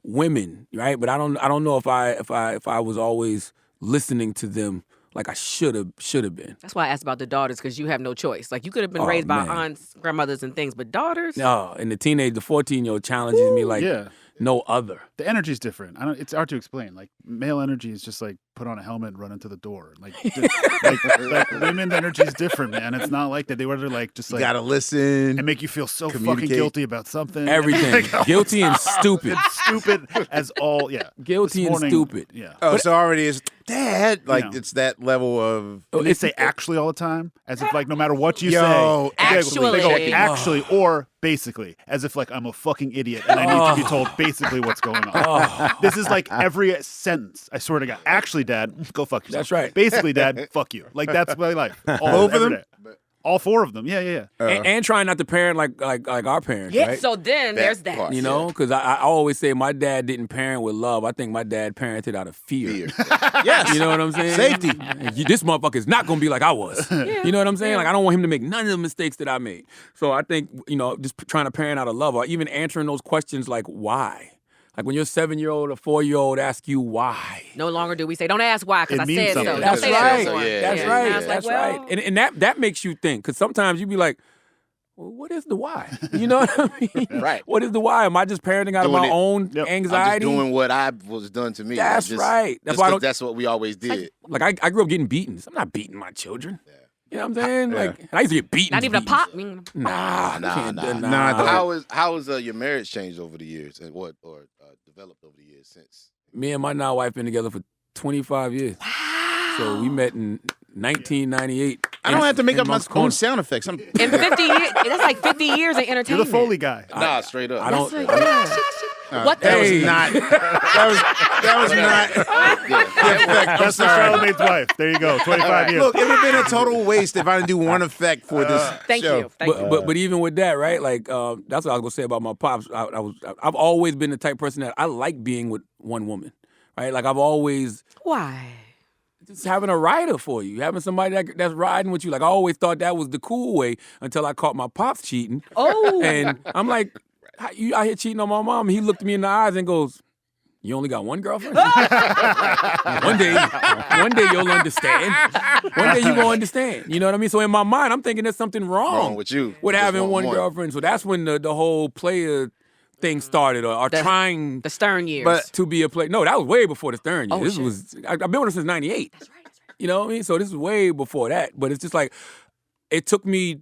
women, right? But I don't know if I was always listening to them like I should have been. That's why I asked about the daughters, because you have no choice. Like you could have been Oh, raised by man. aunts, grandmothers, and things, but daughters. No, and the 14-year-old challenges me like Yeah. no other. The energy's different. It's hard to explain. Like male energy is just like put on a helmet and run into the door. Like, like women's energy is different, man. It's not like that. They were like just you like gotta listen. and make you feel so fucking communicate. guilty about something. Everything. Guilty and stupid. It's stupid as all. Yeah. Guilty This and morning- stupid. Yeah. Oh, so already is dad. Like You know. it's that level of. And they say actually all the time, as if like no matter what you Yo, say, they go actually. actually or basically, as if like I'm a fucking idiot and I need to be told basically what's going on. This is like every sentence. I swear to God. Actually, Dad, go fuck yourself. That's right. Basically, Dad, fuck you. Like that's my life. All, Both of every them? day. All four of them. Yeah. And trying not to parent like our parents, Yeah, right? so then That there's that. part. You know, because I always say my dad didn't parent with love. I think my dad parented out of fear. Yes. You know what I'm saying? Safety. This motherfucker's not gonna be like I was. You know what I'm saying? Like I don't want him to make none of the mistakes that I made. So I think, you know, just trying to parent out of love, or even answering those questions like why. Like when your 7-year-old or 4-year-old asks you why. No longer do we say, don't ask why, because It I means said so. something. Don't That's say right. that anymore. Yeah, That's yeah, right. yeah. I was like, That's well, right. And that makes you think, because sometimes you be like, well, what is the why? You know what I mean? Right. What is the why? Am I just parenting out of Doing my it. own Yep. anxiety? I'm just doing what I was done to me. That's Just- right. That's just why I 'cause don't. that's what we always did. Like I grew up getting beatings. I'm not beating my children. You know what I'm saying? Like, and I used to get beaten. not even a pop. Nah, How has your marriage changed over the years, and what or developed over the years since? Me and my now wife been together for 25 years. So we met in 1998. I don't have to make in up my Moncks own Corner. sound effects. I'm In 50 years, that's like 50 years of You're entertainment. the Foley guy. Nah, straight up. I don't. That's like, what the? Hey, not. That was not. That's the Charlemagne's wife. There you go. 25 years. Look, it would have been a total waste if I didn't do one effect for this Thank show. you. Thank you. but even with that, right? Like that's what I was gonna say about my pops. I've always been the type of person that I like being with one woman, right? Like I've always Why? just having a rider for you, having somebody that's riding with you. Like I always thought that was the cool way until I caught my pops cheating, Oh. and I'm like, how you out here cheating on my mom? And he looked me in the eyes and goes, "You only got one girlfriend? one day you'll understand. One day you gonna understand. You know what I mean?" So in my mind, I'm thinking there's something wrong with you. with Just having want one girlfriend. So that's when the whole player thing started, or trying The Stern years. but to be a player. No, that was way before the Stern years. Oh, This shit. was I've been with her since '98. That's right. You know what I mean? So this is way before that. But it's just like it took me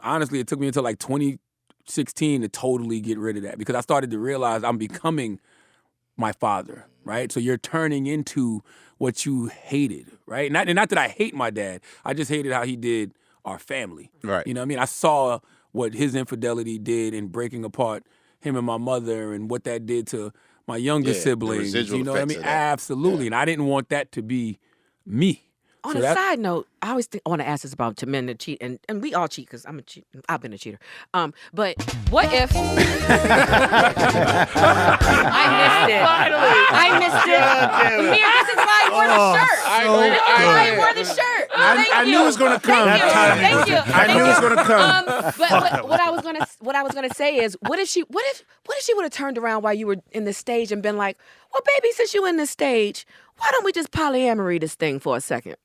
until like 2016 to totally get rid of that, because I started to realize I'm becoming my father, right? So you're turning into what you hated, right? Not that I hate my dad. I just hated how he did our family. Right. You know what I mean? I saw what his infidelity did in breaking apart him and my mother, and what that did to my younger Yeah, the siblings. residual You know what I effects mean? of that. Absolutely. And I didn't want that to be me. On So a that- side note, I always think I want to ask this about to men that cheat, and we all cheat because I've been a cheater. But what if I missed it? Finally, I missed it. Amir, this is why I wore the shirt. This is why I wore the shirt. I knew it was gonna come. Thank you. I knew it was gonna come. But what I was gonna say is, what if she would have turned around while you were in the stage and been like, well, baby, since you in the stage, why don't we just polyamory this thing for a second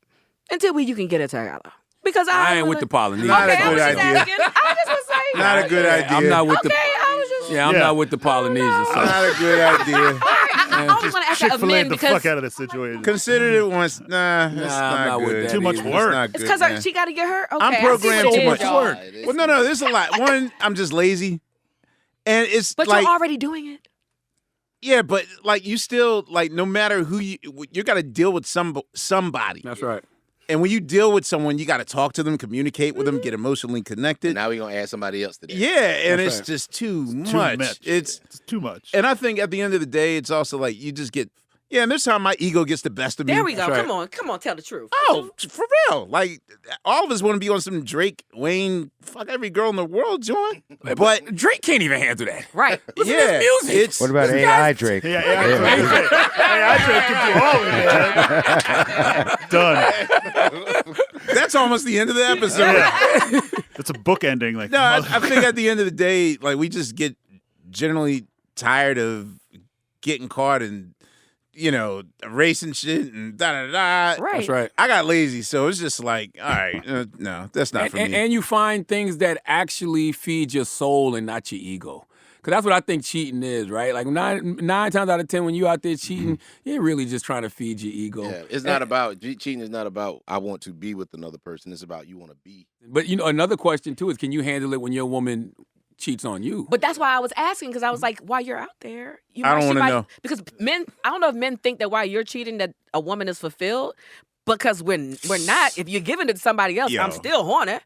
until you can get it together? Because I ain't with the Polynesian. Not a Okay, I good was just idea. asking. I just was like, Not a good idea. I'm not with okay, I was just. I'm not with the Polynesian. So. Not a good idea. I always want to ask that of Chick-fil-A men the because fuck out of this situation. Considered it once. Nah, that's I'm not with good. that Too much either. work. It's not it's good, because man. she got to get her. Okay, I'm I see programmed what it too is, much y'all. work. Well, no, there's a lot. One, I'm just lazy, and it's But like, you're already doing it. yeah, but like you still like no matter who you got to deal with somebody. That's right. And when you deal with someone, you got to talk to them, communicate with them, get emotionally connected. Now we're gonna add somebody else to that. Yeah, and That's it's right. just too Too much. It's too much. and I think at the end of the day, it's also like you just get and there's how my ego gets the best of me. There we go. right. Come on, tell the truth. Oh, for real. Like, all of us want to be on some Drake, Wayne, fuck every girl in the world joint. But, Drake can't even handle that. Right. yeah, music. it's... What about AI Drake? Yeah, I can do all of it. Done. That's almost the end of the episode. It's a book ending. Like, No, I think at the end of the day, like, we just get generally tired of getting caught in, racing shit and da-da-da. Right. That's right. I got lazy, so it's just like, all right, no, that's not for me. And you find things that actually feed your soul and not your ego. Because that's what I think cheating is, right? Like nine times out of 10, when you out there cheating, you're really just trying to feed your ego. Yeah, it's not about cheating. Is not about I want to be with another person. It's about you want to be. But another question too is, can you handle it when your woman cheats on you? But that's why I was asking, because I was like, while you're out there, I don't want to know. because men. I don't know if men think that while you're cheating that a woman is fulfilled. Because when we're not, if you're giving it to somebody else, Yo. I'm still horny.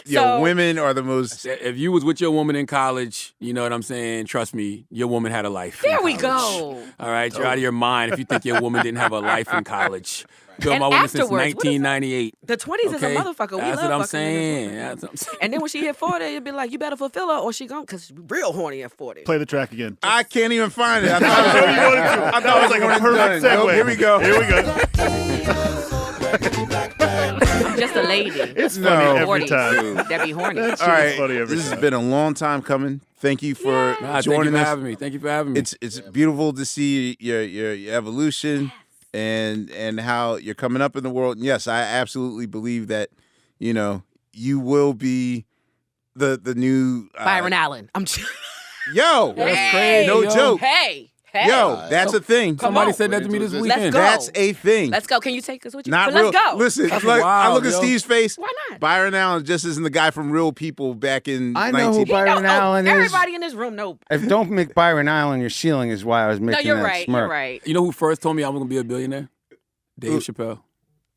So, women are the most... If you was with your woman in college, you know what I'm saying? Trust me, your woman had a life. There in we college. go. All right, you're out of your mind if you think your woman didn't have a life in college. Been And my woman since afterwards, what is- 1998. The 20s is a Okay? motherfucker. We That's love what I'm fucking saying. niggas. That's what I'm saying. And then when she hit 40, you'd be like, you better fulfill her or she gone, because real horny at 40. play the track again. I can't even find it. I thought it was like a perfect segue. Nope, here we go. Here we go. I'm just a lady. It's No. funny every 40s time. that be horny. That shit All right, is funny every this time. has been a long time coming. Thank you for Nah, thank you joining for us. having me. Thank you for having me. It's beautiful to see your evolution and how you're coming up in the world. And yes, I absolutely believe that you will be the new Byron Allen. I'm just, Yo, That's crazy, no yo. joke. hey. Yo, that's a thing. Come Somebody on. said that to me this Let's weekend. go. That's a thing. Let's go. Can you take us with you? Not but real. let's go. Listen, That's look, I wild, look at yo. Steve's face. Why not? Byron Allen just isn't the guy from Real People back in I know who 19... Byron Allen is. Everybody in this room know. If don't make Byron Allen your ceiling is why I was No, making you're that right. smirk. You're right. You know who first told me I was gonna be a billionaire? Dave Chappelle.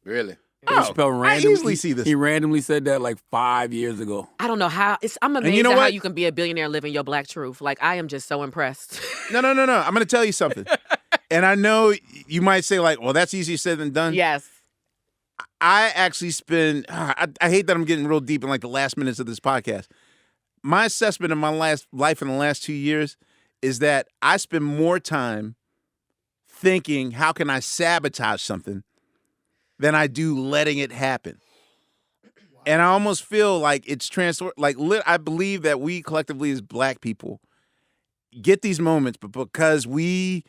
Really? Dave Chappelle randomly, I easily see this. He randomly said that like 5 years ago. I don't know how. I'm amazed you know at how what? you can be a billionaire living your black truth. Like, I am just so impressed. No. I'm going to tell you something. And I know you might say like, well, that's easier said than done. Yes. I actually spend, I hate that I'm getting real deep in like the last minutes of this podcast. My assessment of my life in the last 2 years is that I spend more time thinking, how can I sabotage something than I do letting it happen. And I almost feel like it's transfer. Like I believe that we collectively as black people get these moments, but because we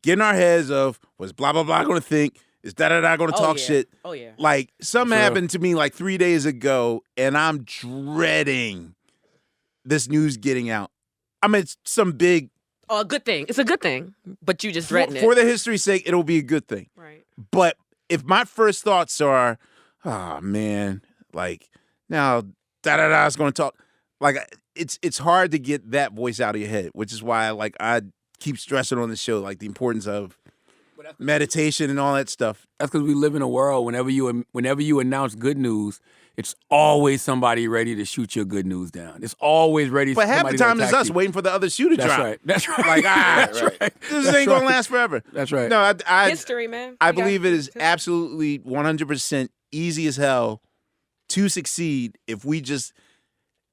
get in our heads of what's blah blah blah going to think, is da da da going to talk yeah. shit. Oh, yeah. Like something Sure. happened to me like 3 days ago, and I'm dreading this news getting out. I mean, it's some big. Oh, a good thing. It's a good thing, but you just dreading For it. the history's sake, it'll be a good thing. Right. But if my first thoughts are, oh man, like now da da da is going to talk, like it's hard to get that voice out of your head, which is why I keep stressing on the show like the importance of meditation and all that stuff. That's because we live in a world whenever you announce good news, it's always somebody ready to shoot your good news down. It's always ready. But half the somebody to time it's attack us you. waiting for the other shoe to That's drop. right. That's right. Like right. this ain't gonna last forever. That's right. No, I History, man. I You got- believe it is absolutely 100% easy as hell to succeed if we just,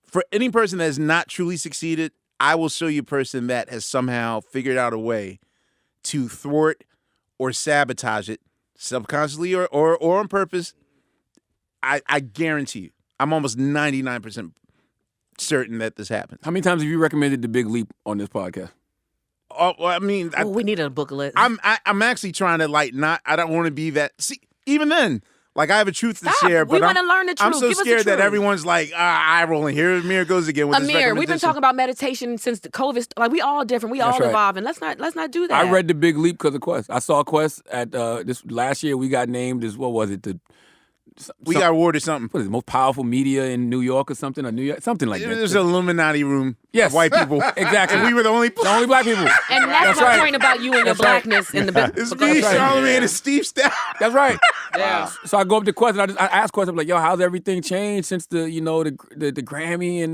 for any person that has not truly succeeded, I will show you a person that has somehow figured out a way to thwart or sabotage it subconsciously or on purpose I guarantee you, I'm almost 99% certain that this happened. How many times have you recommended The Big Leap on this podcast? Oh, well, I mean, Oh, we need a booklet. I'm actually trying to like not. I don't want to be that. See, even then, like I have a truth to Stop. share, We but wanna learn the I'm truth. so Give us the scared that truth. everyone's like, eye rolling. Here, Amir goes again with this Amir, we've been recommendation. talking about meditation since the COVID. Like we all different. We all That's right. evolve, and let's not do that. I read The Big Leap because of Quest. I saw Quest at this last year. We got named as what was it? We got awarded something. What is it? Most powerful media in New York or something? Or New York, something like that. There's an Illuminati room. Yes. Of white people. Exactly. And we were the only. The only black people. And that's my right. point about you and your That's right. blackness in the business. It's me, right. Charlamagne, and Steve Stout. That's right. Yeah. So I go up to Quest and I ask Quest, I'm like, yo, how's everything changed since the Grammy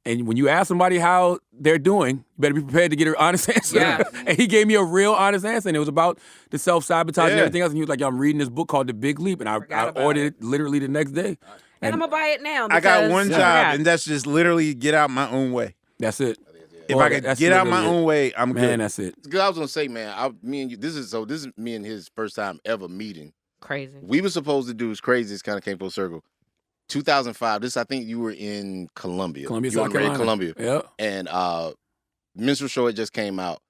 and when you ask somebody how they're doing, you better be prepared to get an honest answer. Yeah. And he gave me a real honest answer, and it was about the self-sabotage and Yeah. everything else. And he was like, yo, I'm reading this book called The Big Leap, and I about ordered it literally the next day. And I'm gonna buy it now. I got because- one job, Yeah. and that's just literally get out my own way. That's it. If Boy, I could that's get out my literally own way, I'm it. Man, good. that's it. I was gonna say, man, me and you. This is me and his first time ever meeting. Crazy. We were supposed to do. It's crazy. This kind of came full circle. 2005. I think you were in Columbia. Columbia, you South were in Carolina. Columbia. Yeah. And Minstrel Show had just came out.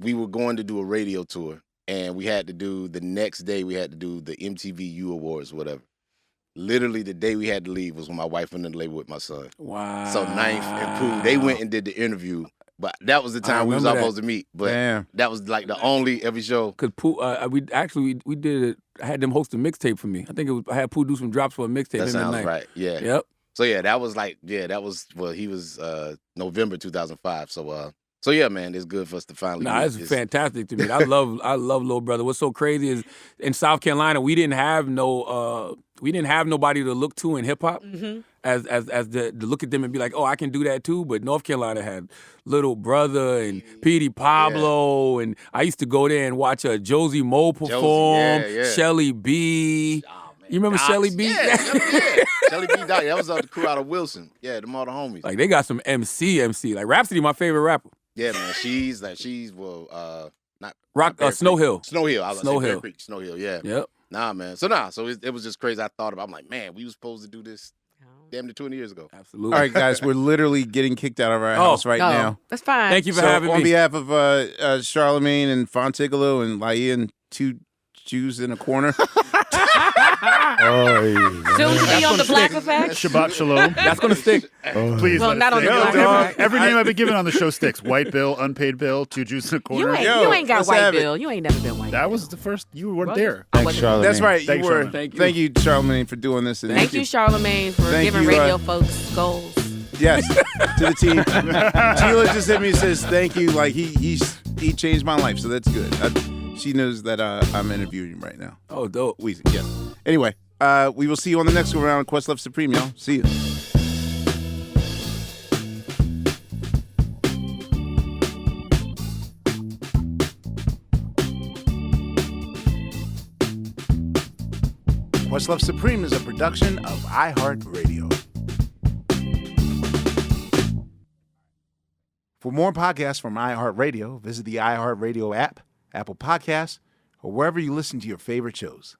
We were going to do a radio tour, and we had to do the next day. We had to do the MTV U Awards, whatever. Literally, the day we had to leave was when my wife went in the labor with my son. Wow. So Ninth and Pooh, they went and did the interview, but that was the time we was all remember that. supposed to meet. But Damn. that was like the only every show. Cause Pooh, we did it. I had them host a mixtape for me. I think I had Pooh do some drops for a mixtape. That him and sounds Knight. right. Yeah. Yep. So yeah, that was he was November 2005. So yeah, man, it's good for us to finally. Nah, meet. it's fantastic to me. I love Lil Brother. What's so crazy is in South Carolina we didn't have nobody to look to in hip hop as to look at them and be like, oh, I can do that too. But North Carolina had Little Brother and Petey Pablo, and I used to go there and watch Josie Moe perform, yeah. Shelly B. Oh, man. You remember Docs. Shelly B? Yeah. Shelly B. Doc. That was the crew out of Wilson. Yeah, them all the homies. Like they got some MC. Like Rhapsody, my favorite rapper. Yeah, man. She's not Rock Bear Snow Creek. Hill. Snow Hill. I was Snow Snow Hill. Hill. Creek. Snow Hill. Yeah. Yep. Nah, man. So it was just crazy. I thought about. I'm like, man, we was supposed to do this damn near 20 years ago. Absolutely. All right, guys, we're literally getting kicked out of our house right Oh, now. that's fine. Thank you for So having on me. behalf of Charlemagne and Fontigolo and Laia and two Jews in a corner. Soon to be on the Black Effect. Shabbat shalom. That's gonna stick. Please Well, let not it on stick. the Every- Black every name I've been given on the show sticks. White bill, unpaid bill, two Jews in a corner. You ain't got let's white have it. bill. You ain't never been white. That bill. was the first. You weren't Was it? there. I Thanks, wasn't. Charlemagne. That's right. Thanks, You were. Charlamagne. Thank you. Charlemagne, for doing this. And Thank you, Charlemagne, for Thank giving you, radio folks goals. Yes, to the team. Sheila just hit me and says thank you. Like he changed my life, so that's good. She knows that I'm interviewing him right now. Oh, dope. Yes. Anyway, we will see you on the next go round. Questlove Supreme, y'all. See you. Questlove Supreme is a production of iHeartRadio. For more podcasts from iHeartRadio, visit the iHeartRadio app, Apple Podcasts, or wherever you listen to your favorite shows.